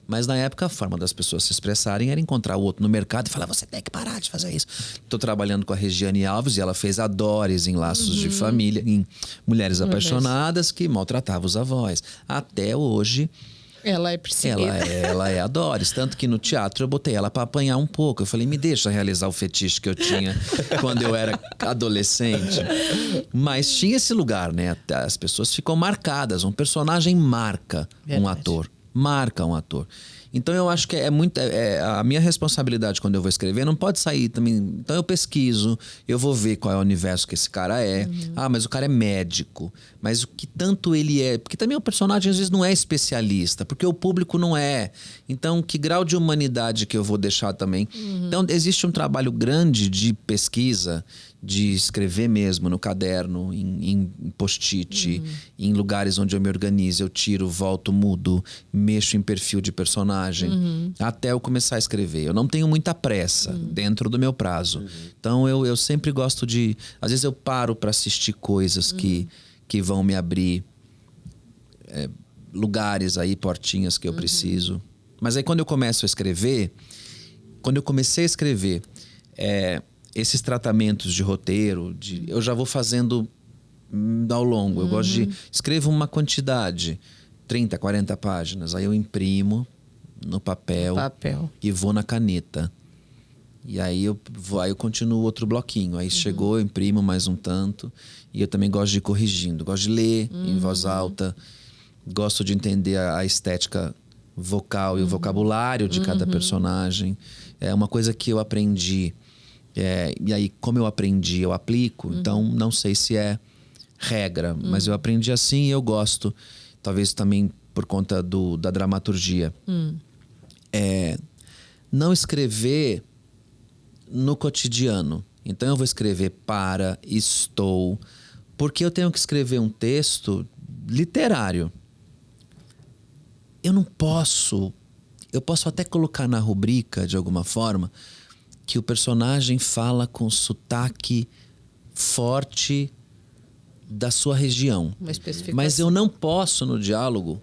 Mas na época a forma das pessoas se expressarem era encontrar o outro no mercado e falar, você tem que parar de fazer isso. Tô trabalhando com a Regiane Alves e ela fez a Doris em Laços de Família, em Mulheres Apaixonadas, que maltratava os avós. Até hoje... Ela é perseguida. Ela é a Doris. Tanto que no teatro eu botei ela para apanhar um pouco. Eu falei, me deixa realizar o fetiche que eu tinha quando eu era adolescente. Mas tinha esse lugar, né? As pessoas ficam marcadas. Um personagem marca um ator. Marca um ator. Então eu acho que é muito... a minha responsabilidade quando eu vou escrever não pode sair também... Então eu pesquiso, eu vou ver qual é o universo que esse cara é. Ah, mas o cara é médico. Mas o que tanto ele é... Porque também o personagem às vezes não é especialista, porque o público não é. Então que grau de humanidade que eu vou deixar também? Então existe um trabalho grande de pesquisa, de escrever mesmo no caderno, em post-it, em lugares onde eu me organizo, eu tiro, volto, mudo, mexo em perfil de personagem, até eu começar a escrever. Eu não tenho muita pressa dentro do meu prazo. Então eu sempre gosto de... Às vezes eu paro para assistir coisas que vão me abrir lugares aí, portinhas que eu preciso. Mas aí quando eu começo a escrever, quando eu comecei a escrever... esses tratamentos de roteiro, eu já vou fazendo ao longo. Eu gosto de... Escrevo uma quantidade, 30, 40 páginas. Aí eu imprimo no papel e vou na caneta. E aí eu continuo outro bloquinho. Aí chegou, eu imprimo mais um tanto. E eu também gosto de ir corrigindo. Gosto de ler em voz alta. Gosto de entender a estética vocal e o vocabulário de cada personagem. É uma coisa que eu aprendi... e aí, como eu aprendi, eu aplico. Então, não sei se é regra, mas eu aprendi assim e eu gosto. Talvez também por conta da dramaturgia. Não escrever no cotidiano. Então, eu vou escrever estou... Porque eu tenho que escrever um texto literário. Eu não posso... Eu posso até colocar na rubrica, de alguma forma... que o personagem fala com sotaque forte da sua região. Mas eu não posso, no diálogo,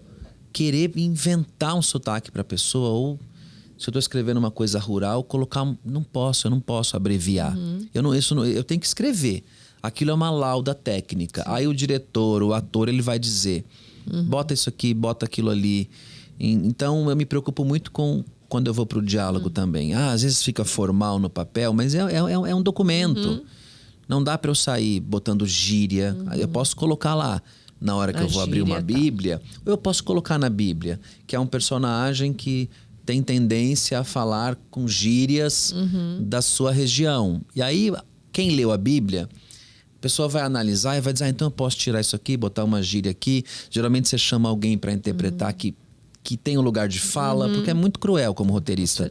querer inventar um sotaque para a pessoa. Ou, se eu estou escrevendo uma coisa rural, colocar... eu não posso abreviar. Eu tenho que escrever. Aquilo é uma lauda técnica. Aí o diretor, o ator, ele vai dizer... bota isso aqui, bota aquilo ali. Então, eu me preocupo muito quando eu vou pro diálogo também. Às vezes fica formal no papel, mas é um documento. Não dá para eu sair botando gíria. Eu posso colocar lá na hora que eu vou abrir uma Bíblia. Ou eu posso colocar na Bíblia, que é um personagem que tem tendência a falar com gírias da sua região. E aí, quem leu a Bíblia... A pessoa vai analisar e vai dizer, então eu posso tirar isso aqui, botar uma gíria aqui. Geralmente você chama alguém para interpretar que tem um lugar de fala, porque é muito cruel como roteirista.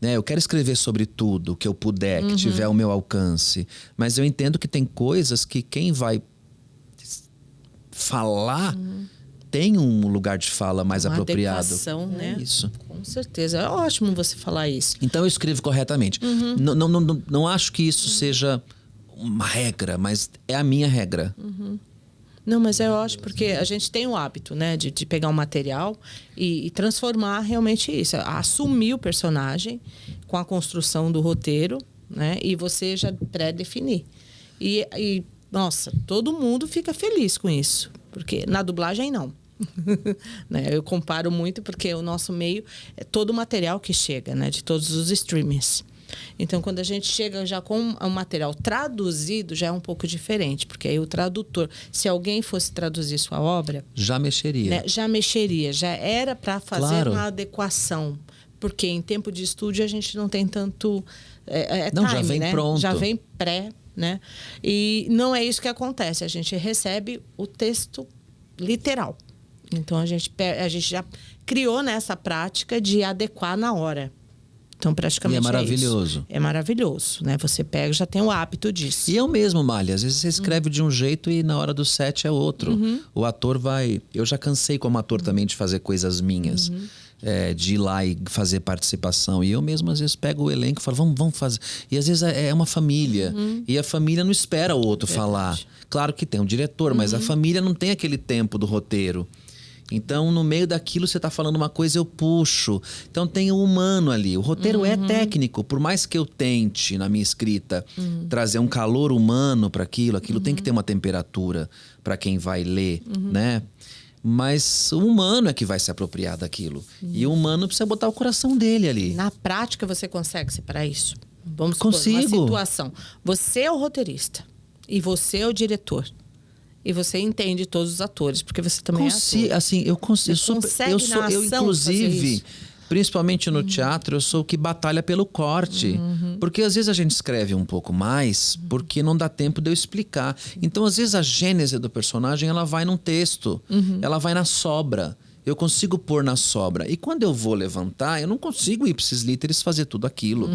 Né? Eu quero escrever sobre tudo que eu puder, que tiver ao meu alcance. Mas eu entendo que tem coisas que quem vai falar tem um lugar de fala mais apropriado. Adequação, né? Isso. Com certeza. É ótimo você falar isso. Então eu escrevo corretamente. Não acho que isso seja uma regra, mas é a minha regra. Não, mas é ótimo, porque a gente tem o hábito, né, de pegar um material e transformar realmente isso. Assumir o personagem com a construção do roteiro, né, e você já pré-definir. E, nossa, todo mundo fica feliz com isso, porque na dublagem não. Né? Eu comparo muito porque o nosso meio é todo o material que chega, né, de todos os streamings. Então, quando a gente chega já com um material traduzido, já é um pouco diferente. Porque aí o tradutor, se alguém fosse traduzir sua obra... Já mexeria. Né, já era para fazer uma adequação. Porque em tempo de estúdio a gente não tem tanto não, time, já vem né? pronto. Já vem pré, né? E não é isso que acontece. A gente recebe o texto literal. Então, a gente já criou nessa prática de adequar na hora. Então, praticamente é maravilhoso. Isso. É maravilhoso, né? Você pega, já tem o hábito disso. E eu mesmo, Malha. Às vezes você escreve de um jeito e na hora do set é outro. O ator vai... Eu já cansei como ator também de fazer coisas minhas. De ir lá e fazer participação. E eu mesmo, às vezes, pego o elenco e falo, vamos fazer. E às vezes é uma família. E a família não espera o outro falar. Claro que tem um diretor, mas a família não tem aquele tempo do roteiro. Então, no meio daquilo, você tá falando uma coisa, eu puxo. Então, tem o humano ali. O roteiro é técnico. Por mais que eu tente, na minha escrita, trazer um calor humano para aquilo tem que ter uma temperatura para quem vai ler, né? Mas o humano é que vai se apropriar daquilo. E o humano precisa botar o coração dele ali. Na prática, você consegue separar isso? Vamos Consigo. supor, uma situação. Você é o roteirista e você é o diretor. E você entende todos os atores, porque você também é ator. Assim, eu consigo. Eu inclusive, fazer isso? principalmente no teatro, eu sou o que batalha pelo corte. Porque às vezes a gente escreve um pouco mais, porque não dá tempo de eu explicar. Então, às vezes, a gênese do personagem, ela vai num texto. Ela vai na sobra. Eu consigo pôr na sobra. E quando eu vou levantar, eu não consigo ir para esses líderes fazer tudo aquilo.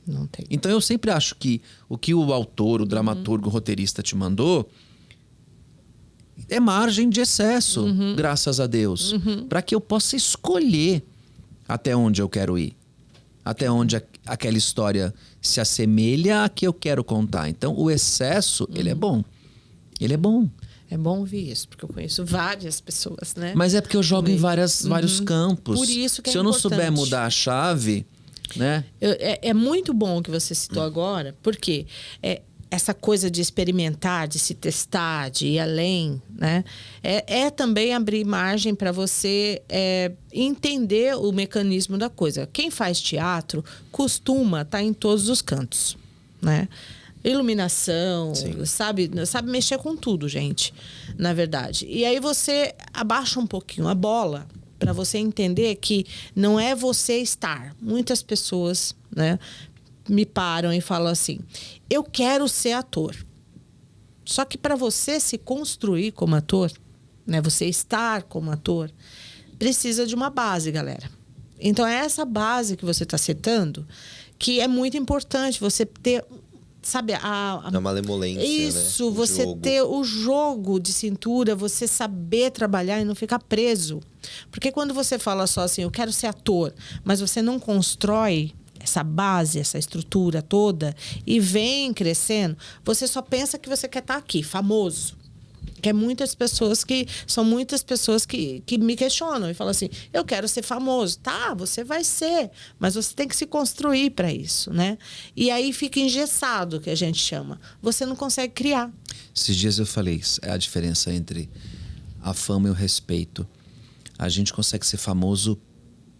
Não tem. Então, eu sempre acho que o que o autor, o dramaturgo, o roteirista te mandou é margem de excesso, graças a Deus. Para que eu possa escolher até onde eu quero ir. Até onde aquela história se assemelha a que eu quero contar. Então, o excesso, ele é bom. Ele é bom. É bom ouvir isso, porque eu conheço várias pessoas, né? Mas é porque eu jogo em vários campos. Por isso que é Se eu não importante. souber mudar a chave, né? É muito bom o que você citou agora, porque essa coisa de experimentar, de se testar, de ir além, né? É também abrir margem para você entender o mecanismo da coisa. Quem faz teatro costuma estar em todos os cantos, né? Iluminação, sabe mexer com tudo, gente, na verdade. E aí você abaixa um pouquinho a bola para você entender que não é você estar. Muitas pessoas, né, me param e falam assim: eu quero ser ator. Só que para você se construir como ator, né, você estar como ator, precisa de uma base, galera. Então é essa base que você está setando que é muito importante você ter, sabe, a malemolência, isso, né? você jogo. ter o jogo de cintura, você saber trabalhar e não ficar preso. Porque quando você fala só assim, eu quero ser ator, mas você não constrói essa base, essa estrutura toda e vem crescendo, você só pensa que você quer estar aqui, famoso. Que são muitas pessoas que me questionam e falam assim: eu quero ser famoso. Tá, você vai ser, mas você tem que se construir para isso, né? E aí fica engessado, que a gente chama. Você não consegue criar. Esses dias eu falei, é a diferença entre a fama e o respeito. A gente consegue ser famoso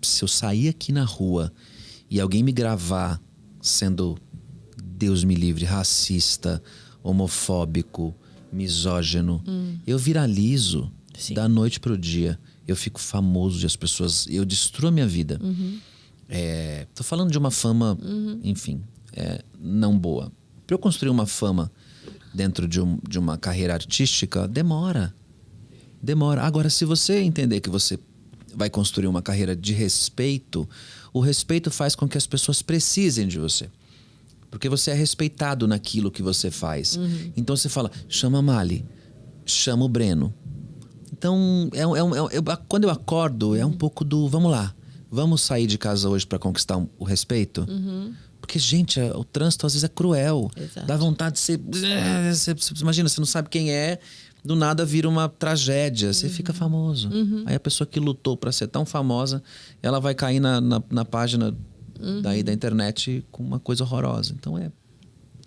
se eu sair aqui na rua e alguém me gravar sendo, Deus me livre, racista, homofóbico, misógino, eu viralizo. Sim. Da noite pro dia. Eu fico famoso e as pessoas... Eu destruo a minha vida. Tô falando de uma fama, enfim, não boa. Para eu construir uma fama dentro de uma carreira artística, demora. Agora, se você entender que você vai construir uma carreira de respeito, o respeito faz com que as pessoas precisem de você. Porque você é respeitado naquilo que você faz. Então você fala, chama a Mali, chama o Breno. Então, quando eu acordo, é um pouco do, vamos lá, vamos sair de casa hoje para conquistar o respeito? Porque, gente, o trânsito às vezes é cruel. Exato. Dá vontade de ser... Você imagina, você não sabe quem é, do nada vira uma tragédia, você fica famoso. Aí a pessoa que lutou para ser tão famosa, ela vai cair na página... daí da internet com uma coisa horrorosa. Então é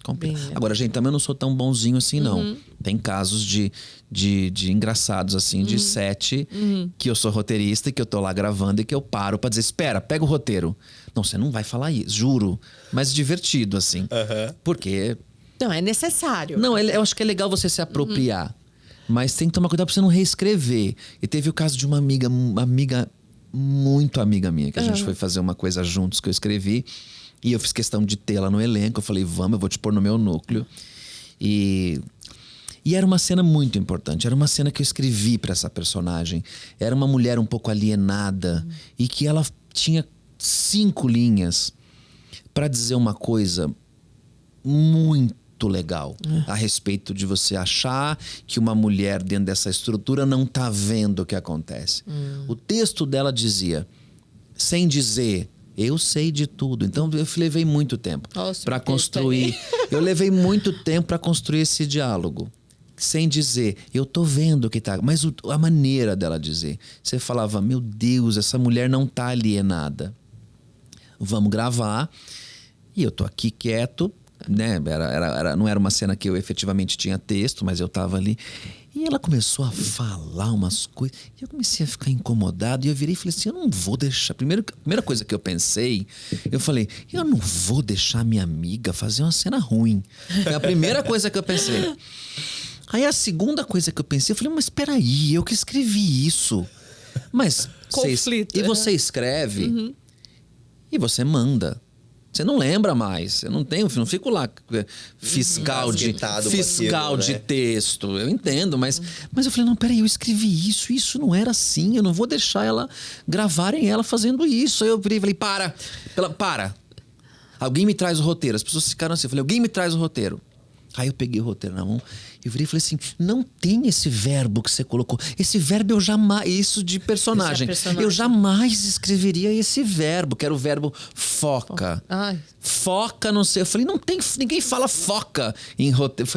complicado. Agora, gente, também eu não sou tão bonzinho assim, não. Tem casos de engraçados, assim, de set, que eu sou roteirista e que eu tô lá gravando e que eu paro pra dizer, espera, pega o roteiro. Não, você não vai falar isso, juro. Mas divertido, assim. Porque... Não, é necessário. Não, eu acho que é legal você se apropriar. Mas tem que tomar cuidado pra você não reescrever. E teve o caso de uma amiga muito amiga minha, que a gente foi fazer uma coisa juntos que eu escrevi, e eu fiz questão de tê-la no elenco. Eu falei, vamos, eu vou te pôr no meu núcleo. E era uma cena muito importante, era uma cena que eu escrevi para essa personagem. Era uma mulher um pouco alienada e que ela tinha 5 linhas para dizer uma coisa muito legal a respeito de você achar que uma mulher dentro dessa estrutura não tá vendo o que acontece. O texto dela dizia, sem dizer, eu sei de tudo. Então eu levei muito tempo para construir. Eu levei muito tempo para construir esse diálogo. sem dizer, eu tô vendo que tá... Mas a maneira dela dizer. Você falava, meu Deus, essa mulher não tá alienada. Vamos gravar. E eu tô aqui quieto, né? Não era uma cena que eu efetivamente tinha texto, mas eu tava ali. E ela começou a falar umas coisas. E eu comecei a ficar incomodado. E eu virei e falei assim, eu não vou deixar... A primeira coisa que eu pensei, eu falei, eu não vou deixar minha amiga fazer uma cena ruim. Foi a primeira coisa que eu pensei. Aí a segunda coisa que eu pensei, eu falei, mas espera aí, eu que escrevi isso. Mas Conflito. E você escreve e você manda. Você não lembra mais. Eu não fico lá fiscal de né? texto. Eu entendo, mas eu falei, não, peraí, eu escrevi isso não era assim. Eu não vou deixar gravarem ela fazendo isso. Aí eu virei e falei, para. Alguém me traz o roteiro. As pessoas ficaram assim, eu falei, alguém me traz o roteiro. Aí eu peguei o roteiro na mão e virei e falei assim, não tem esse verbo que você colocou. Esse verbo eu jamais... Isso de personagem. Eu jamais escreveria esse verbo, que era o verbo foca. Ai. Foca, não sei. Eu falei, não tem... Ninguém fala foca em roteiro.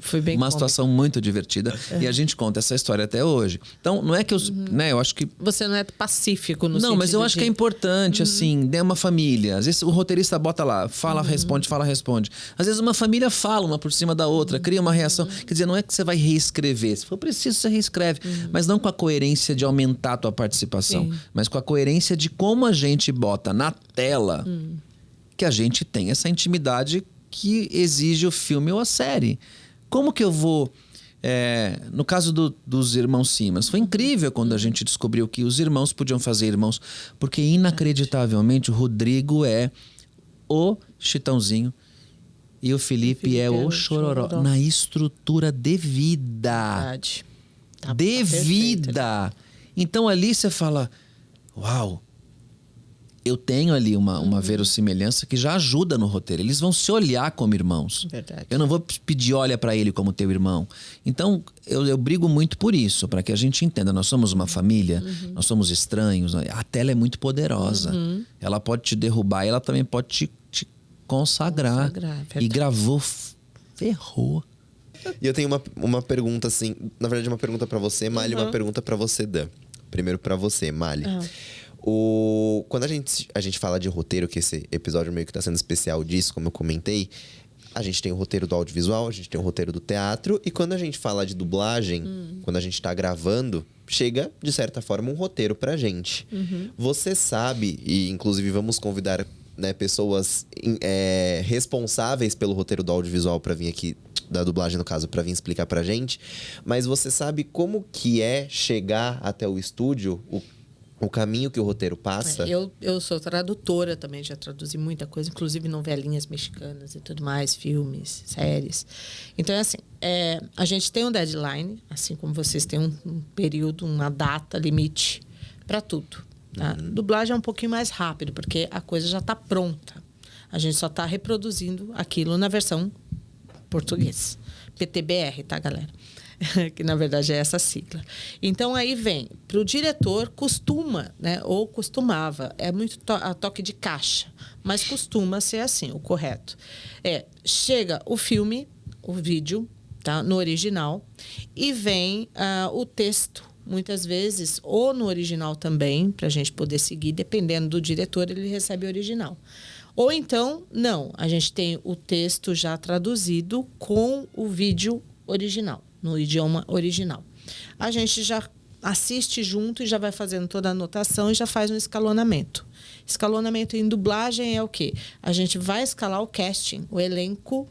Foi bem uma situação muito divertida. E a gente conta essa história até hoje. Então, não é que eu... Né, eu acho que... Você não é pacífico no sentido. Não, mas eu acho que é importante, assim, né, uma família. Às vezes o roteirista bota lá, fala, responde, fala, responde. Às vezes uma família fala uma por cima da outra, cria uma reação. Quer dizer, não é que você vai reescrever. Se for preciso, você reescreve. Mas não com a coerência de aumentar a tua participação. Mas com a coerência de como a gente bota na tela que a gente tem essa intimidade que exige o filme ou a série. Como que eu vou... no caso dos irmãos Simas, foi incrível quando a gente descobriu que os irmãos podiam fazer irmãos, porque inacreditavelmente o Rodrigo é o Chitãozinho e o Felipe é o Chororó na estrutura devida. Verdade. Tá Devida. Então ali você fala, uau, eu tenho ali uma verossimilhança que já ajuda no roteiro. Eles vão se olhar como irmãos. Verdade. Eu não vou pedir olha pra ele como teu irmão. Então, eu brigo muito por isso, para que a gente entenda. Nós somos uma família, nós somos estranhos. A tela é muito poderosa. Ela pode te derrubar e ela também pode te consagrar. E gravou, ferrou. E eu tenho uma pergunta assim, na verdade uma pergunta pra você, Mali, e uma pergunta pra você, Dan. Primeiro pra você, Mali. Quando a gente fala de roteiro, que esse episódio meio que tá sendo especial disso, como eu comentei, a gente tem o roteiro do audiovisual, a gente tem o roteiro do teatro, e quando a gente fala de dublagem, quando a gente tá gravando, chega, de certa forma, um roteiro pra gente. Você sabe, e inclusive vamos convidar, né, pessoas responsáveis pelo roteiro do audiovisual pra vir aqui, da dublagem no caso, pra vir explicar pra gente, mas você sabe como que é chegar até o estúdio, o caminho que o roteiro passa? Eu sou tradutora também, já traduzi muita coisa, inclusive novelinhas mexicanas e tudo mais, filmes, séries. Então, é assim, a gente tem um deadline, assim como vocês têm um período, uma data limite para tudo. Tá? Dublagem é um pouquinho mais rápido, porque a coisa já está pronta. A gente só está reproduzindo aquilo na versão português. PTBR, tá, galera? Que na verdade é essa sigla. Então aí vem, para o diretor costuma, né, ou costumava, é muito a toque de caixa, mas costuma ser assim, o correto. Chega o filme, o vídeo, tá, no original, e vem o texto, muitas vezes, ou no original também, para a gente poder seguir, dependendo do diretor, ele recebe o original. Ou então, não, a gente tem o texto já traduzido com o vídeo original, no idioma original. A gente já assiste junto e já vai fazendo toda a anotação e já faz um escalonamento. Escalonamento em dublagem é o quê? A gente vai escalar o casting, o elenco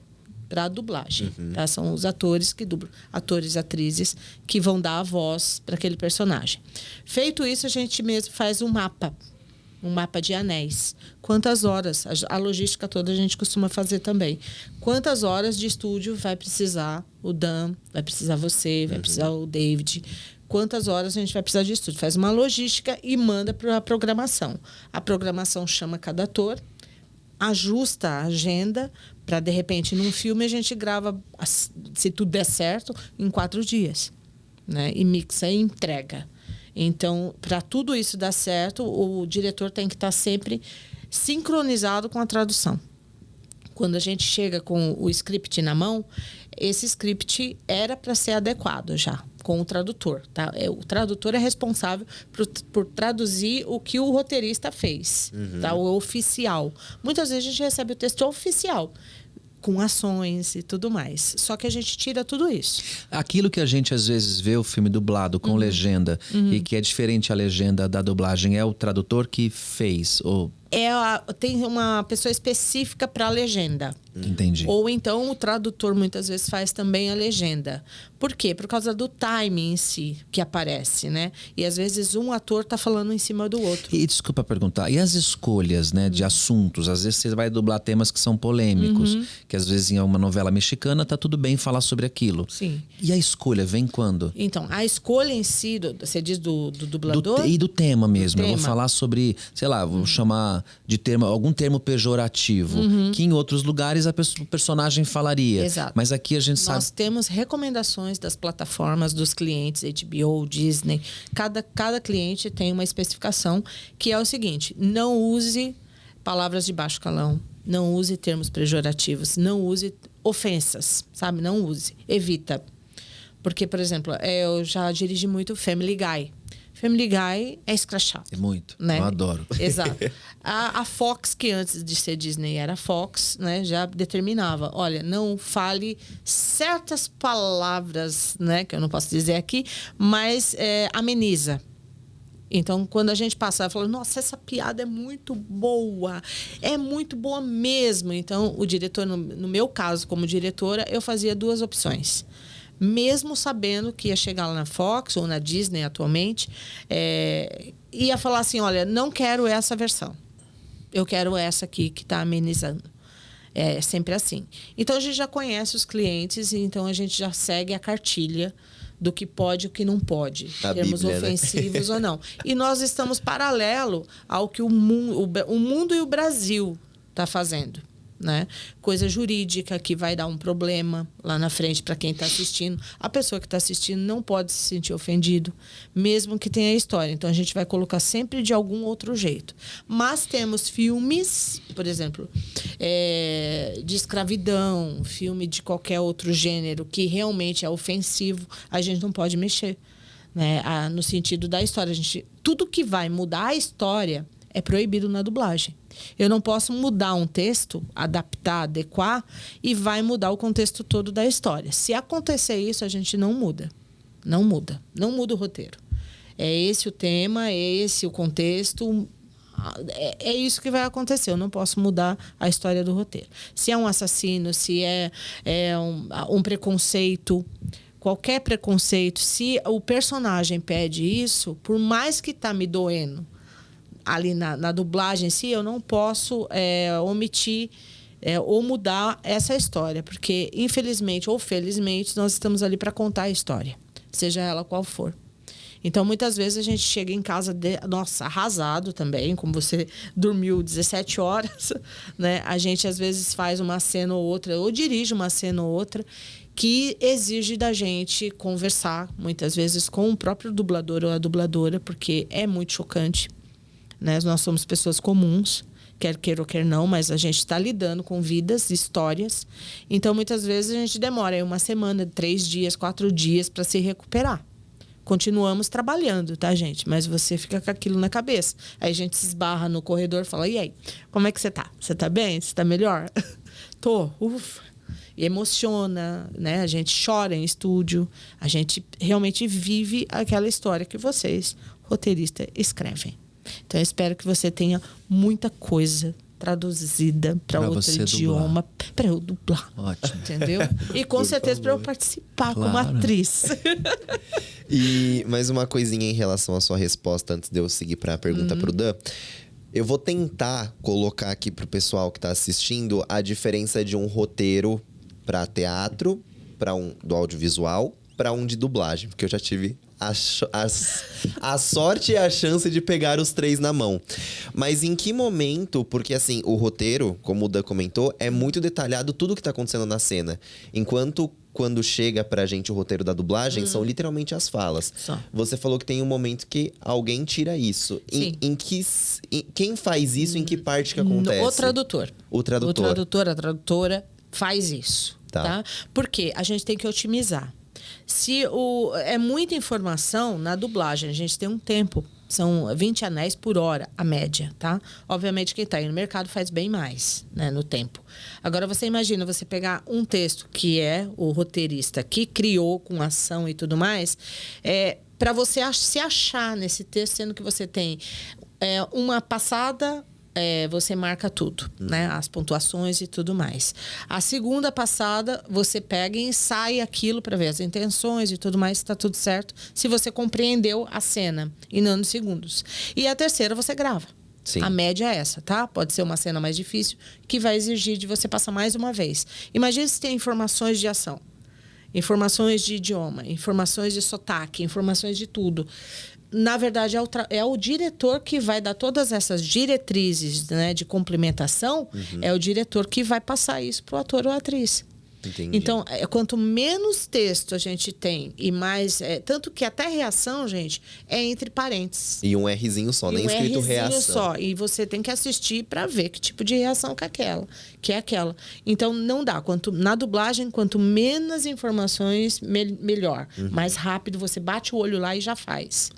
para a dublagem. Tá? São os atores que dublam, atores e atrizes que vão dar a voz para aquele personagem. Feito isso, a gente mesmo faz um mapa de anéis. Quantas horas? A logística toda a gente costuma fazer também. Quantas horas de estúdio vai precisar o Dan, vai precisar você, vai precisar o David. Quantas horas a gente vai precisar de estúdio? Faz uma logística e manda para a programação. A programação chama cada ator, ajusta a agenda para, de repente, num filme a gente grava, se tudo der certo, em 4 dias. Né? E mixa e entrega. Então, para tudo isso dar certo, o diretor tem que estar sempre sincronizado com a tradução. quando a gente chega com o script na mão, esse script era para ser adequado já com o tradutor, tá? O tradutor é responsável por traduzir o que o roteirista fez, tá? O oficial. Muitas vezes a gente recebe o texto oficial, com ações e tudo mais. Só que a gente tira tudo isso. Aquilo que a gente às vezes vê o filme dublado com legenda e que é diferente a legenda da dublagem, é o tradutor que fez? Ou... Tem uma pessoa específica para a legenda. Entendi. Ou então o tradutor muitas vezes faz também a legenda. Por quê? Por causa do timing em si que aparece, né? E às vezes um ator tá falando em cima do outro. E desculpa perguntar, e as escolhas, né, de assuntos? Às vezes você vai dublar temas que são polêmicos, que às vezes em uma novela mexicana tá tudo bem falar sobre aquilo. Sim. E a escolha vem quando? Então, a escolha em si, você diz do dublador? E do tema mesmo. Do Eu vou tema. falar sobre, sei lá, vou chamar de termo, algum termo pejorativo, que em outros lugares o personagem falaria. Exato. Mas aqui a gente Nós sabe... temos recomendações das plataformas, dos clientes, HBO, Disney. Cada cliente tem uma especificação que é o seguinte: não use palavras de baixo calão, não use termos pejorativos, não use ofensas, sabe? Não use, evita. Porque, por exemplo, eu já dirigi muito Family Guy. Family Guy é escrachado. É muito, né? eu adoro. Exato. A Fox, que antes de ser Disney era Fox, né, já determinava, olha, não fale certas palavras, né, que eu não posso dizer aqui, mas ameniza. Então, quando a gente passava, falava, nossa, essa piada é muito boa mesmo. Então, o diretor, no meu caso, como diretora, eu fazia duas opções. Mesmo sabendo que ia chegar lá na Fox ou na Disney atualmente, ia falar assim, olha, não quero essa versão. Eu quero essa aqui que está amenizando. É sempre assim. Então, a gente já conhece os clientes, e então a gente já segue a cartilha do que pode e o que não pode. A termos Bíblia, ofensivos ou não. E nós estamos paralelo ao que o mundo e o Brasil está fazendo. Né? Coisa jurídica que vai dar um problema lá na frente para quem está assistindo. A pessoa que está assistindo não pode se sentir ofendido, mesmo que tenha história. Então, a gente vai colocar sempre de algum outro jeito. Mas temos filmes, por exemplo, de escravidão, filme de qualquer outro gênero que realmente é ofensivo, a gente não pode mexer, né? No sentido da história. Tudo que vai mudar a história é proibido na dublagem. Eu não posso mudar um texto, adaptar, adequar, e vai mudar o contexto todo da história. Se acontecer isso, a gente não muda. Não muda. Não muda o roteiro. É esse o tema, é esse o contexto. É isso que vai acontecer. Eu não posso mudar a história do roteiro. Se é um assassino, se é um preconceito, qualquer preconceito, se o personagem pede isso, por mais que tá me doendo, ali na dublagem em si, eu não posso omitir ou mudar essa história. Porque, infelizmente ou felizmente, nós estamos ali para contar a história, seja ela qual for. Então, muitas vezes, a gente chega em casa, arrasado também, como você dormiu 17 horas, né? A gente, às vezes, faz uma cena ou outra, ou dirige uma cena ou outra, que exige da gente conversar, muitas vezes, com o próprio dublador ou a dubladora, porque é muito chocante. Né? Nós somos pessoas comuns, quer queira ou quer não, mas a gente está lidando com vidas, histórias. Então, muitas vezes, a gente demora aí uma semana, 3 dias, 4 dias para se recuperar. Continuamos trabalhando, tá, gente? Mas você fica com aquilo na cabeça. Aí a gente se esbarra no corredor e fala, e aí, como é que você tá? Você tá bem? Você tá melhor? Tô, ufa. E emociona, né? A gente chora em estúdio. A gente realmente vive aquela história que vocês, roteiristas, escrevem. Então, eu espero que você tenha muita coisa traduzida para outro idioma para eu dublar. Ótimo. Entendeu? E com certeza para eu participar como atriz. E mais uma coisinha em relação à sua resposta, antes de eu seguir para a pergunta pro Dan. Eu vou tentar colocar aqui pro pessoal que tá assistindo a diferença de um roteiro para teatro, para do audiovisual, para um de dublagem, porque eu já tive a sorte e a chance de pegar os 3 na mão. Mas em que momento, porque assim, o roteiro, como o Dan comentou, é muito detalhado tudo que tá acontecendo na cena. Enquanto quando chega pra gente o roteiro da dublagem, são literalmente as falas. Só. Você falou que tem um momento que alguém tira isso. Sim. Quem faz isso, em que parte que acontece? O tradutor. O tradutor. O tradutor, a tradutora faz isso, Tá. Porque a gente tem que otimizar. É muita informação na dublagem, a gente tem um tempo. São 20 anéis por hora, a média, tá? Obviamente, quem está aí no mercado faz bem mais, né, no tempo. Agora, você imagina você pegar um texto que é o roteirista que criou com ação e tudo mais, para você se achar nesse texto, sendo que você tem uma passada... você marca tudo, né? As pontuações e tudo mais. A segunda passada, você pega e ensaia aquilo para ver as intenções e tudo mais, se está tudo certo. Se você compreendeu a cena em nanosegundos. E a terceira, você grava. Sim. A média é essa, tá? Pode ser uma cena mais difícil, que vai exigir de você passar mais uma vez. Imagina se tem informações de ação, informações de idioma, informações de sotaque, informações de tudo. Na verdade, é o diretor que vai dar todas essas diretrizes, né, de complementação. É o diretor que vai passar isso para o ator ou atriz. Entendi. Então, quanto menos texto a gente tem e mais... tanto que até reação, gente, é entre parênteses. E um Rzinho só, nem escrito reação. Só. E você tem que assistir para ver que tipo de reação que é aquela. Então, não dá. Na dublagem, quanto menos informações, melhor. Mais rápido, você bate o olho lá e já faz.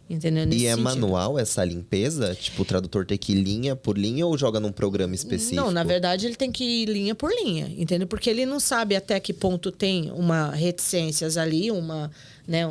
Entendeu? Nesse sentido. Manual essa limpeza? Tipo, o tradutor tem que ir linha por linha ou joga num programa específico? Não, na verdade, ele tem que ir linha por linha, entendeu? Porque ele não sabe até que ponto tem uma reticências ali, né,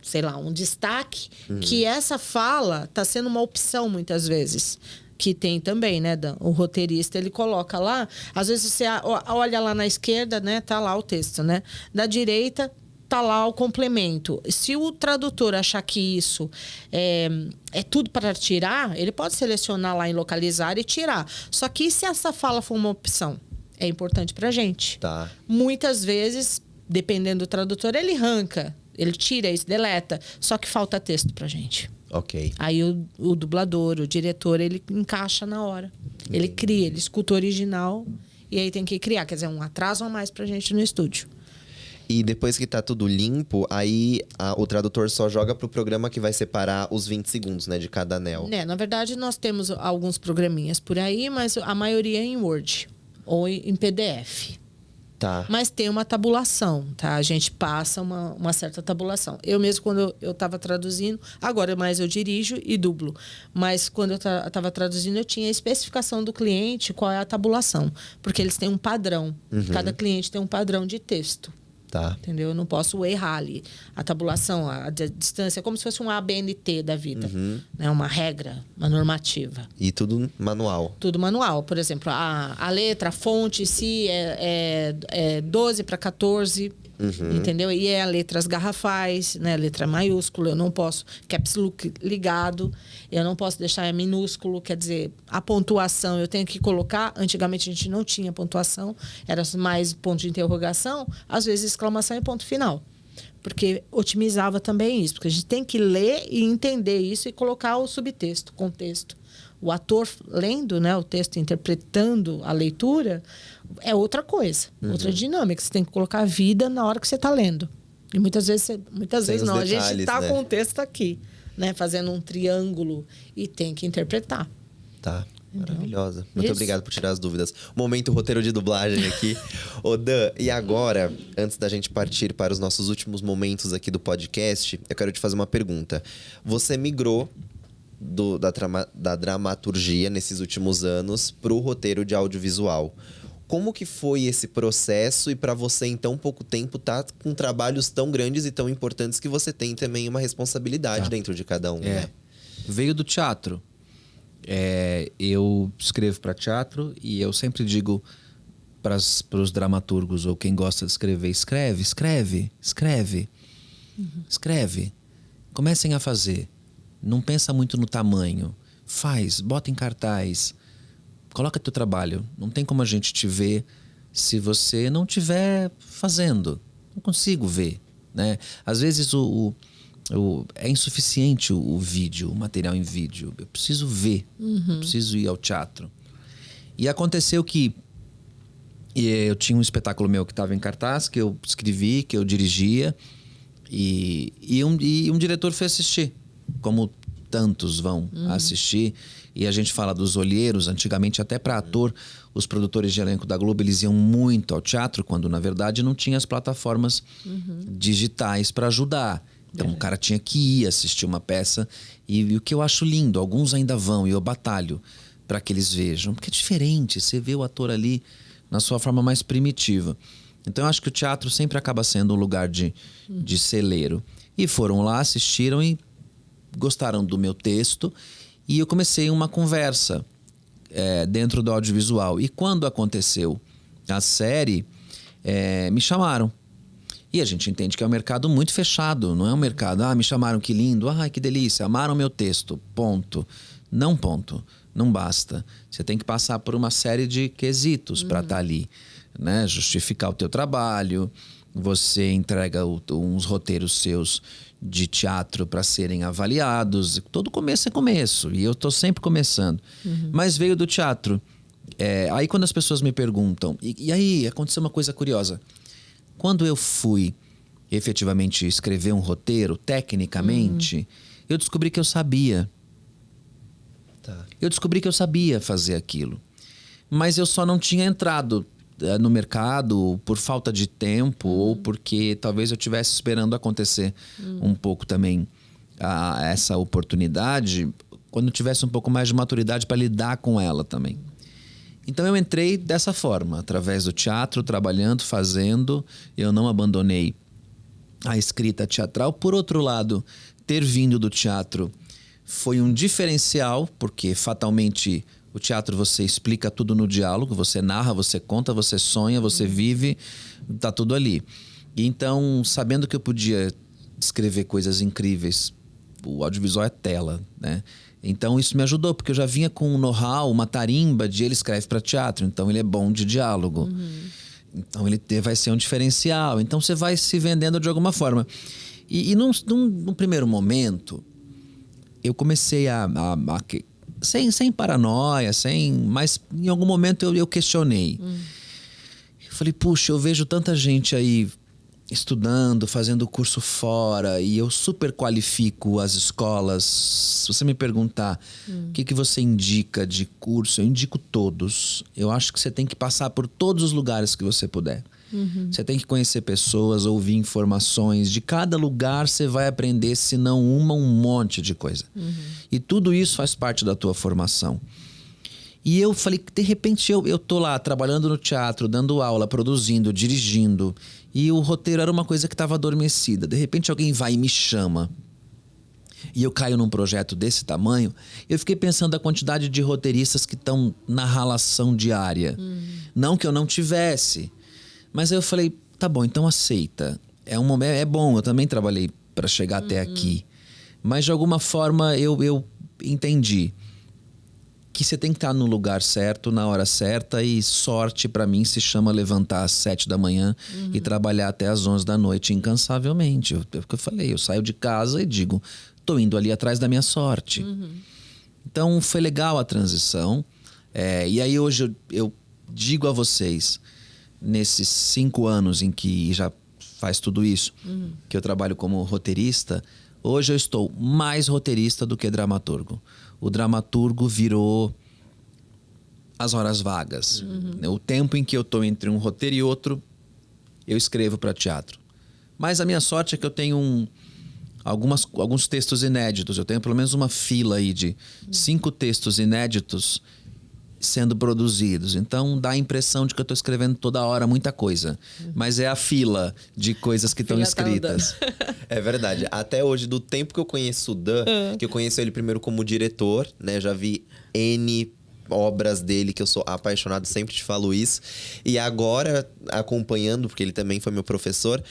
sei lá, um destaque, que essa fala está sendo uma opção muitas vezes. Que tem também, né, Dan? O roteirista, ele coloca lá, às vezes você olha lá na esquerda, né, tá lá o texto, né? Da direita, tá lá o complemento. Se o tradutor achar que isso é tudo para tirar, ele pode selecionar lá em localizar e tirar. Só que se essa fala for uma opção, é importante pra gente. Tá. Muitas vezes, dependendo do tradutor, ele arranca, ele tira isso, deleta. Só que falta texto pra gente. Ok. Aí o dublador, o diretor, ele encaixa na hora. Ele cria, ele escuta o original e aí tem que criar. Quer dizer, um atraso a mais pra gente no estúdio. E depois que tá tudo limpo, aí o tradutor só joga pro programa que vai separar os 20 segundos, né, de cada anel. Na verdade, nós temos alguns programinhas por aí, mas a maioria é em Word ou em PDF. Tá. Mas tem uma tabulação, tá? A gente passa uma certa tabulação. Eu mesmo, quando eu estava traduzindo, agora mais eu dirijo e dublo. Mas quando eu estava traduzindo, eu tinha a especificação do cliente, qual é a tabulação. Porque eles têm um padrão. Cada cliente tem um padrão de texto. Tá. Entendeu? Eu não posso errar ali. A tabulação, a distância, é como se fosse um ABNT da vida. Né? Uma regra, uma normativa. E tudo manual. Tudo manual. Por exemplo, a letra, a fonte, se é 12 para 14, entendeu? E letras garrafais, né? Letra maiúscula, eu não posso... Caps look ligado, eu não posso deixar minúsculo, quer dizer, a pontuação eu tenho que colocar. Antigamente a gente não tinha pontuação, era mais ponto de interrogação, às vezes exclamação e ponto final. Porque otimizava também isso, porque a gente tem que ler e entender isso e colocar o subtexto, contexto. O ator lendo, né, o texto, interpretando a leitura, é outra coisa, outra dinâmica. Você tem que colocar a vida na hora que você está lendo. E muitas vezes não, a gente está, né, com o texto aqui, né, fazendo um triângulo e tem que interpretar. Tá. Então, maravilhosa. Muito isso. obrigado por tirar as dúvidas. Momento roteiro de dublagem aqui. Ô Dan, e agora, antes da gente partir para os nossos últimos momentos aqui do podcast, eu quero te fazer uma pergunta. Você migrou da dramaturgia nesses últimos anos para o roteiro de audiovisual. Como que foi esse processo e para você em tão pouco tempo tá com trabalhos tão grandes e tão importantes que você tem também uma responsabilidade dentro de cada um, né? Veio do teatro. Eu escrevo para teatro e eu sempre digo para os dramaturgos ou quem gosta de escrever, escreve. Comecem a fazer. Não pensa muito no tamanho. Faz, bota em cartaz. Coloca teu trabalho. Não tem como a gente te ver se você não estiver fazendo. Não consigo ver, né? Às vezes É insuficiente o vídeo, o material em vídeo. Eu preciso ver, eu preciso ir ao teatro. E aconteceu que eu tinha um espetáculo meu que estava em cartaz, que eu escrevi, que eu dirigia, e um diretor foi assistir, como tantos vão assistir. E a gente fala dos olheiros, antigamente até para ator, os produtores de elenco da Globo, eles iam muito ao teatro, quando na verdade não tinha as plataformas digitais para ajudar. Então o cara tinha que ir assistir uma peça. E o que eu acho lindo, alguns ainda vão e eu batalho para que eles vejam. Porque é diferente, você vê o ator ali na sua forma mais primitiva. Então eu acho que o teatro sempre acaba sendo um lugar de celeiro. E foram lá, assistiram e gostaram do meu texto. E eu comecei uma conversa dentro do audiovisual. E quando aconteceu a série, me chamaram. E a gente entende que é um mercado muito fechado. Não é um mercado, me chamaram, que lindo, que delícia, amaram meu texto, ponto. Não ponto, não basta. Você tem que passar por uma série de quesitos para estar ali, né? Justificar o teu trabalho, você entrega uns roteiros seus de teatro para serem avaliados. Todo começo é começo, e eu estou sempre começando. Mas veio do teatro. Aí quando as pessoas me perguntam, e aí aconteceu uma coisa curiosa. Quando eu fui efetivamente escrever um roteiro, tecnicamente, eu descobri que eu sabia. Tá. Eu descobri que eu sabia fazer aquilo. Mas eu só não tinha entrado no mercado por falta de tempo ou porque talvez eu estivesse esperando acontecer um pouco também essa oportunidade, quando eu tivesse um pouco mais de maturidade para lidar com ela também. Então eu entrei dessa forma, através do teatro, trabalhando, fazendo. Eu não abandonei a escrita teatral. Por outro lado, ter vindo do teatro foi um diferencial, porque fatalmente o teatro você explica tudo no diálogo, você narra, você conta, você sonha, você vive, tá tudo ali. E então, sabendo que eu podia escrever coisas incríveis, o audiovisual é tela, né? Então isso me ajudou, porque eu já vinha com um know-how, uma tarimba de ele escreve para teatro, então ele é bom de diálogo. Então ele vai ser um diferencial. Então você vai se vendendo de alguma forma. E num primeiro momento, eu comecei sem paranoia, mas em algum momento eu questionei. Eu falei, puxa, eu vejo tanta gente aí estudando, fazendo curso fora, e eu super qualifico as escolas. Se você me perguntar o que você indica de curso, eu indico todos. Eu acho que você tem que passar por todos os lugares que você puder. Você tem que conhecer pessoas, ouvir informações. De cada lugar você vai aprender, se não um monte de coisa. E tudo isso faz parte da tua formação. E eu falei, de repente eu tô lá trabalhando no teatro, dando aula, produzindo, dirigindo, e o roteiro era uma coisa que estava adormecida. De repente alguém vai e me chama, e eu caio num projeto desse tamanho. Eu fiquei pensando a quantidade de roteiristas que estão na ralação diária. Não que eu não tivesse, mas aí eu falei, tá bom, então aceita. É bom, eu também trabalhei para chegar até aqui. Mas de alguma forma eu entendi que você tem que estar no lugar certo, na hora certa, e sorte para mim se chama levantar às 7 da manhã e trabalhar até às 11 da noite incansavelmente. É o que eu falei, eu saio de casa e digo, tô indo ali atrás da minha sorte. Então foi legal a transição. E aí hoje eu digo a vocês, nesses 5 anos em que já faz tudo isso, que eu trabalho como roteirista, hoje eu estou mais roteirista do que dramaturgo. O dramaturgo virou as horas vagas. O tempo em que eu estou entre um roteiro e outro, eu escrevo para teatro. Mas a minha sorte é que eu tenho alguns textos inéditos. Eu tenho pelo menos uma fila aí de 5 textos inéditos sendo produzidos. Então dá a impressão de que eu estou escrevendo toda hora muita coisa. Mas é a fila de coisas que estão escritas. É verdade. Até hoje, do tempo que eu conheço o Dan, que eu conheço ele primeiro como diretor, né? Já vi N obras dele, que eu sou apaixonado, sempre te falo isso. E agora, acompanhando, porque ele também foi meu professor,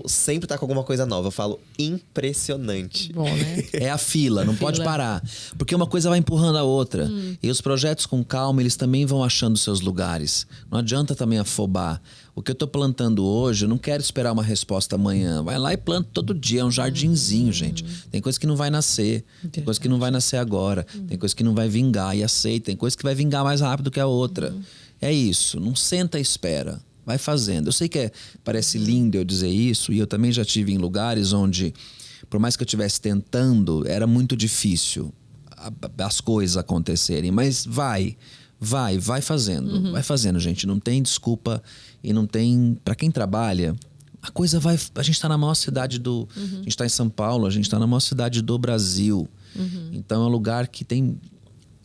sempre tá com alguma coisa nova. Eu falo, impressionante. Bom, né? É a fila, não pode parar. Porque uma coisa vai empurrando a outra. E os projetos com calma, eles também vão achando seus lugares. Não adianta também afobar. O que eu tô plantando hoje, eu não quero esperar uma resposta amanhã. Vai lá e planta todo dia, é um jardinzinho, gente. Tem coisa que não vai nascer, tem coisa que não vai nascer agora, tem coisa que não vai vingar e aceita, tem coisa que vai vingar mais rápido que a outra. É isso, não senta e espera. Vai fazendo. Eu sei que parece lindo eu dizer isso, e eu também já tive em lugares onde, por mais que eu estivesse tentando, era muito difícil as coisas acontecerem. Mas vai fazendo. Vai fazendo, gente. Não tem desculpa e não tem... Para quem trabalha, a coisa vai... A gente tá na maior cidade do... A gente tá em São Paulo, a gente tá na maior cidade do Brasil. Então é um lugar que tem...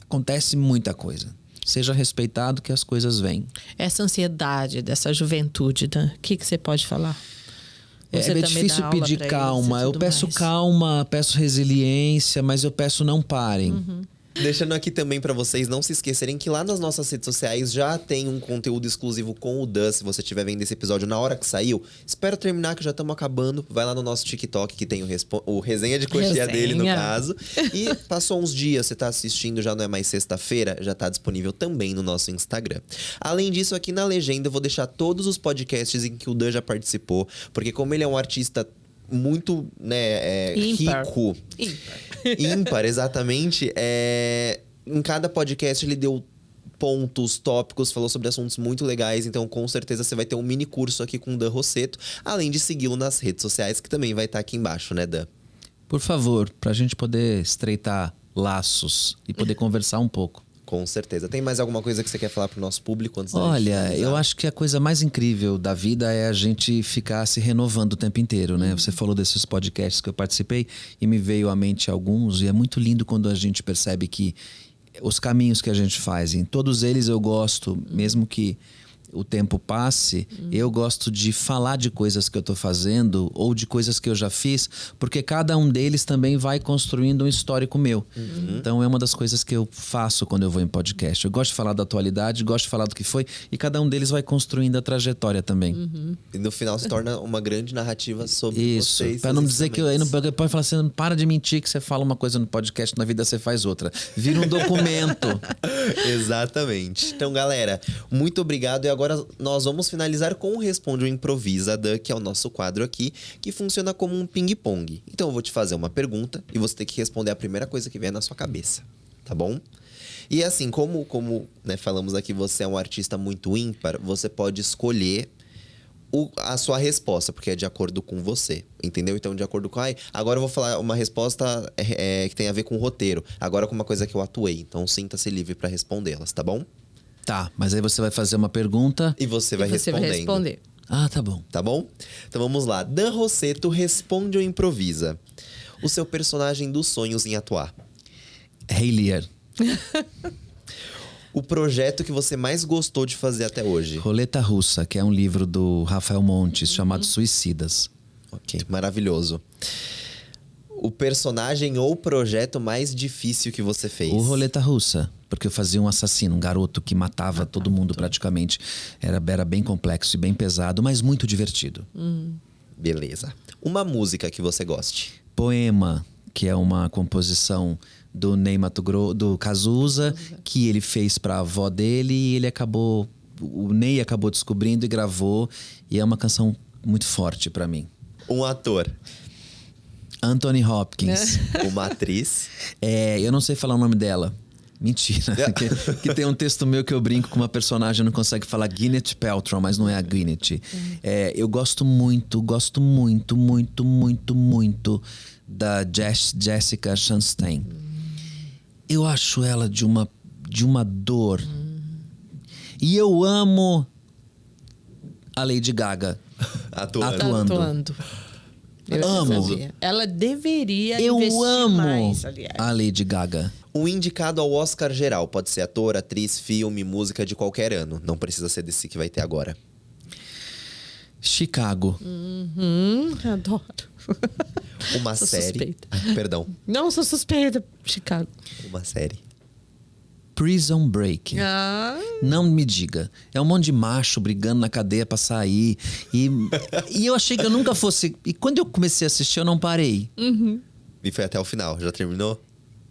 Acontece muita coisa. Seja respeitado que as coisas vêm. Essa ansiedade dessa juventude, né? O que você pode falar? Você É difícil pedir calma. Eu peço mais. calma, peço resiliência, mas eu peço não parem. Deixando aqui também pra vocês não se esquecerem que lá nas nossas redes sociais já tem um conteúdo exclusivo com o Dan, se você estiver vendo esse episódio na hora que saiu. Espero terminar, que já estamos acabando. Vai lá no nosso TikTok, que tem o resenha de coxinha dele, no caso. E passou uns dias, você tá assistindo, já não é mais sexta-feira, já tá disponível também no nosso Instagram. Além disso, aqui na legenda eu vou deixar todos os podcasts em que o Dan já participou, porque como ele é um artista muito, né, rico. Ímpar, exatamente. Em cada podcast ele deu pontos, tópicos, falou sobre assuntos muito legais. Então, com certeza, você vai ter um mini curso aqui com o Dan Rossetto. Além de segui-lo nas redes sociais, que também vai estar aqui embaixo, né, Dan? Por favor, pra gente poder estreitar laços e poder conversar um pouco. Com certeza. Tem mais alguma coisa que você quer falar pro nosso público antes da gente Olha, finalizar? eu acho que a coisa mais incrível da vida é a gente ficar se renovando o tempo inteiro, né? Você falou desses podcasts que eu participei e me veio à mente alguns, e é muito lindo quando a gente percebe que os caminhos que a gente faz, em todos eles eu gosto, mesmo que o tempo passe, eu gosto de falar de coisas que eu tô fazendo ou de coisas que eu já fiz, porque cada um deles também vai construindo um histórico meu. Então é uma das coisas que eu faço quando eu vou em podcast. Eu gosto de falar da atualidade, gosto de falar do que foi, e cada um deles vai construindo a trajetória também. E no final se torna uma grande narrativa sobre Isso, vocês. pra não dizer que aí não pode falar assim, para de mentir que você fala uma coisa no podcast, na vida você faz outra. Vira um documento. Exatamente. Então, galera, muito obrigado. E agora nós vamos finalizar com o Responde ou Improvisa, Dan, que é o nosso quadro aqui, que funciona como um ping-pong. Então, eu vou te fazer uma pergunta e você tem que responder a primeira coisa que vier na sua cabeça, tá bom? E assim, como né, falamos aqui, você é um artista muito ímpar, você pode escolher a sua resposta, porque é de acordo com você, entendeu? Então, de acordo com... agora eu vou falar uma resposta que tem a ver com o roteiro. Agora com uma coisa que eu atuei. Então, sinta-se livre para respondê-las, tá bom? Tá, mas aí você vai fazer uma pergunta. E você vai respondendo. Ah, tá bom. Tá bom? Então, vamos lá. Dan Rossetto, responde ou improvisa? O seu personagem dos sonhos em atuar? Hey, Lear. O projeto que você mais gostou de fazer até hoje? Roleta Russa, que é um livro do Rafael Montes, chamado Suicidas. Ok, maravilhoso. O personagem ou projeto mais difícil que você fez? O Roleta Russa, porque eu fazia um assassino, um garoto que matava todo mundo praticamente. Era bem complexo e bem pesado, mas muito divertido. Beleza. Uma música que você goste? Poema, que é uma composição do Ney Matogrosso, do Cazuza, que ele fez pra avó dele e ele acabou... O Ney acabou descobrindo e gravou, e é uma canção muito forte pra mim. Um ator? Anthony Hopkins. Uma atriz? Eu não sei falar o nome dela. Mentira. que tem um texto meu que eu brinco com uma personagem, não consegue falar Gwyneth Paltrow, mas não é a Gwyneth. Eu gosto muito da Jessica Chastain. Eu acho ela de uma dor. E eu amo a Lady Gaga atuando. Eu amo. sabia. Ela deveria Eu investir amo mais, aliás. a Lady Gaga. Um indicado ao Oscar geral. Pode ser ator, atriz, filme, música de qualquer ano. Não precisa ser desse que vai ter agora. Chicago. Adoro. Uma Sou série. suspeita. Perdão. Não, sou suspeita. Chicago. Uma série. Prison Break. Não me diga. É um monte de macho brigando na cadeia pra sair. E eu achei que eu nunca fosse... E quando eu comecei a assistir, eu não parei. E foi até o final. Já terminou?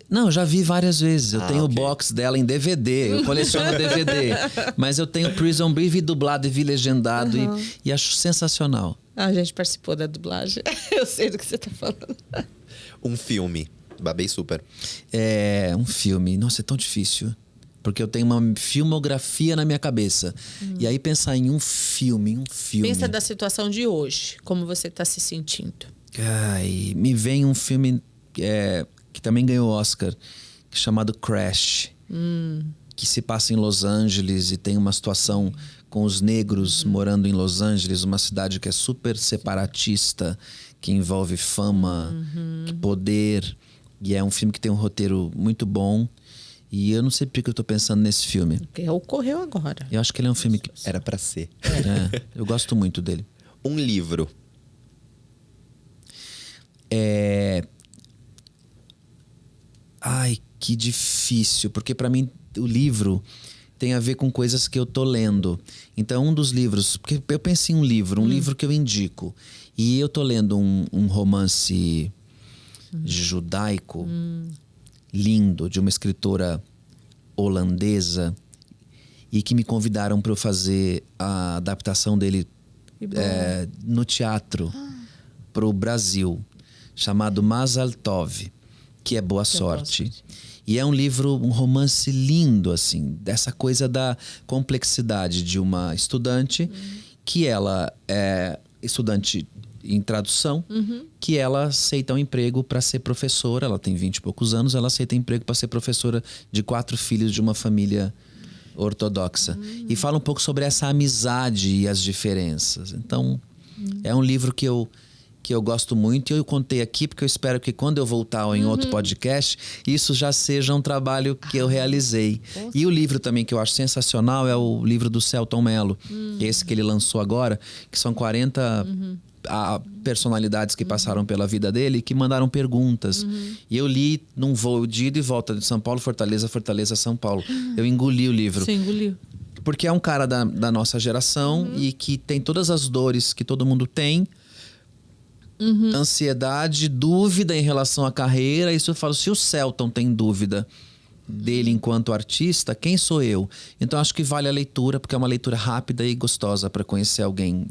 Não, eu já vi várias vezes. Eu tenho o ok. box dela em DVD. Eu coleciono DVD. Mas eu tenho Prison Break, vi dublado e vi legendado. E acho sensacional. A gente participou da dublagem. Eu sei do que você tá falando. Um filme. Babei super. É um filme. Nossa, é tão difícil. Porque eu tenho uma filmografia na minha cabeça. E aí pensar em um filme. Pensa da situação de hoje. Como você tá se sentindo. Ai, me vem um filme que também ganhou Oscar, chamado Crash. Que se passa em Los Angeles e tem uma situação com os negros morando em Los Angeles, uma cidade que é super separatista, que envolve fama, poder. E é um filme que tem um roteiro muito bom. E eu não sei porque eu tô pensando nesse filme. Porque ocorreu agora. Eu acho que ele é um filme que... Era pra ser. eu gosto muito dele. Um livro. Ai, que difícil. Porque pra mim o livro tem a ver com coisas que eu tô lendo. Então um dos livros... Porque eu penso em um livro que eu indico. E eu tô lendo um romance judaico lindo, de uma escritora holandesa, e que me convidaram para eu fazer a adaptação dele no teatro para o Brasil, chamado Mazal Tov, que é Boa Sorte. E é um livro, um romance lindo, assim, dessa coisa da complexidade de uma estudante, que ela é estudante em tradução, que ela aceita um emprego para ser professora. Ela tem 20 e poucos anos, ela aceita emprego para ser professora de 4 filhos de uma família ortodoxa. E fala um pouco sobre essa amizade e as diferenças. Então, é um livro que eu gosto muito, e eu contei aqui porque eu espero que quando eu voltar em outro podcast, isso já seja um trabalho que eu realizei. E o livro também que eu acho sensacional é o livro do Selton Mello, esse que ele lançou agora, que são 40 personalidades que passaram pela vida dele, que mandaram perguntas. E eu li num voo de ida e volta de São Paulo, Fortaleza, Fortaleza, São Paulo. Eu engoli o livro. Você engoliu. Porque é um cara da nossa geração e que tem todas as dores que todo mundo tem. Ansiedade, dúvida em relação à carreira. Isso eu falo, se o Selton tem dúvida dele enquanto artista, quem sou eu? Então acho que vale a leitura, porque é uma leitura rápida e gostosa para conhecer alguém.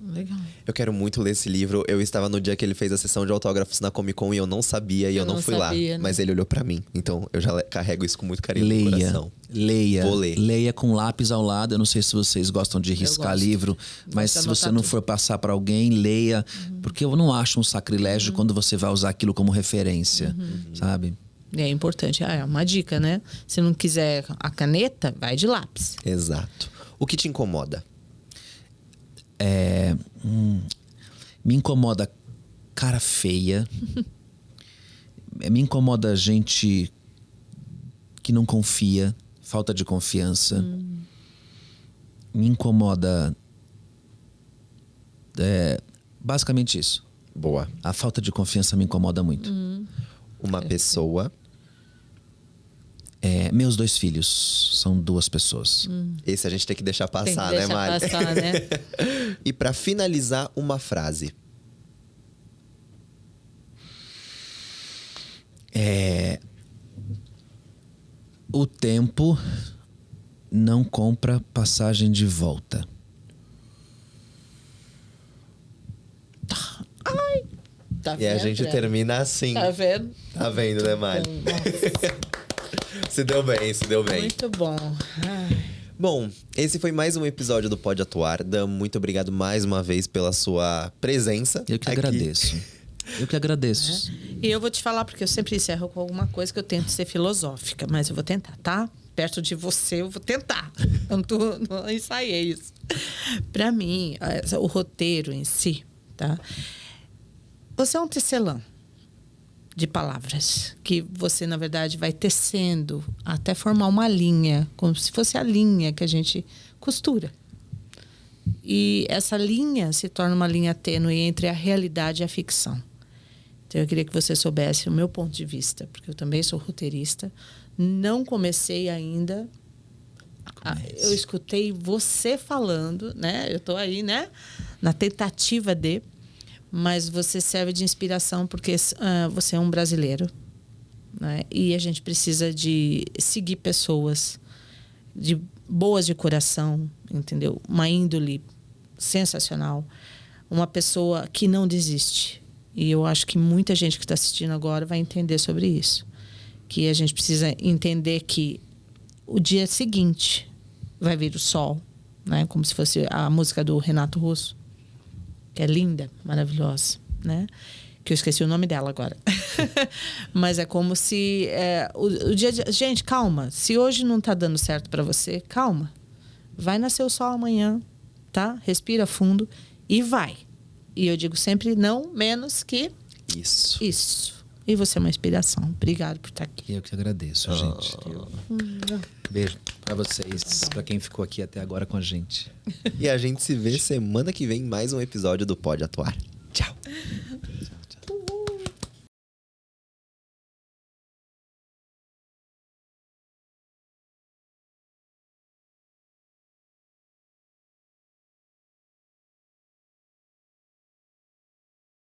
Legal. Eu quero muito ler esse livro. Eu estava no dia que ele fez a sessão de autógrafos na Comic Con e eu não sabia e eu não fui lá. Né? Mas ele olhou pra mim. Então eu já carrego isso com muito carinho no coração. Leia. Vou ler. Leia com lápis ao lado. Eu não sei se vocês gostam de riscar livro, mas se você não for passar para alguém, leia. Porque eu não acho um sacrilégio quando você vai usar aquilo como referência, sabe? É importante. É uma dica, né? Se não quiser a caneta, vai de lápis. Exato. O que te incomoda? Me incomoda cara feia. Me incomoda gente que não confia, falta de confiança. Me incomoda basicamente isso. Boa. A falta de confiança me incomoda muito. Uma pessoa. Meus 2 filhos são 2 pessoas. Esse a gente tem que deixar passar, Tem que deixar Mari? passar, né? E pra finalizar, uma frase. O tempo não compra passagem de volta. Tá E a vendo, gente Breno? termina assim. Tá vendo? Tá vendo, né, Mari? Se deu bem, se deu bem. Muito bom. Ai. Bom, esse foi mais um episódio do Pode Atuar. Dan, muito obrigado mais uma vez pela sua presença. Eu que aqui. agradeço. Eu que agradeço. E eu vou te falar, porque eu sempre encerro com alguma coisa que eu tento ser filosófica, mas eu vou tentar, tá? Perto de você, eu vou tentar. Eu não ensaiei isso. Pra mim, o roteiro em si, tá? Você é um tecelã de palavras que você, na verdade, vai tecendo até formar uma linha, como se fosse a linha que a gente costura. E essa linha se torna uma linha tênue entre a realidade e a ficção. Então, eu queria que você soubesse o meu ponto de vista, porque eu também sou roteirista. Não comecei ainda. Eu escutei você falando, né? Eu estou aí, né? Na tentativa de... Mas você serve de inspiração porque você é um brasileiro. né? E a gente precisa de seguir pessoas boas de coração, entendeu? Uma índole sensacional. Uma pessoa que não desiste. E eu acho que muita gente que está assistindo agora vai entender sobre isso. Que a gente precisa entender que o dia seguinte vai vir o sol, né? Como se fosse a música do Renato Russo, que é linda, maravilhosa, né? Que eu esqueci o nome dela agora. Mas é como se o dia de... Gente, calma. Se hoje não está dando certo para você, calma. Vai nascer o sol amanhã, tá? Respira fundo e vai. E eu digo sempre não menos que isso. E você é uma inspiração. Obrigado por estar aqui. Eu que agradeço, gente. Beijo pra vocês, pra quem ficou aqui até agora com a gente. E a gente se vê semana que vem em mais um episódio do Pode Atuar. Tchau.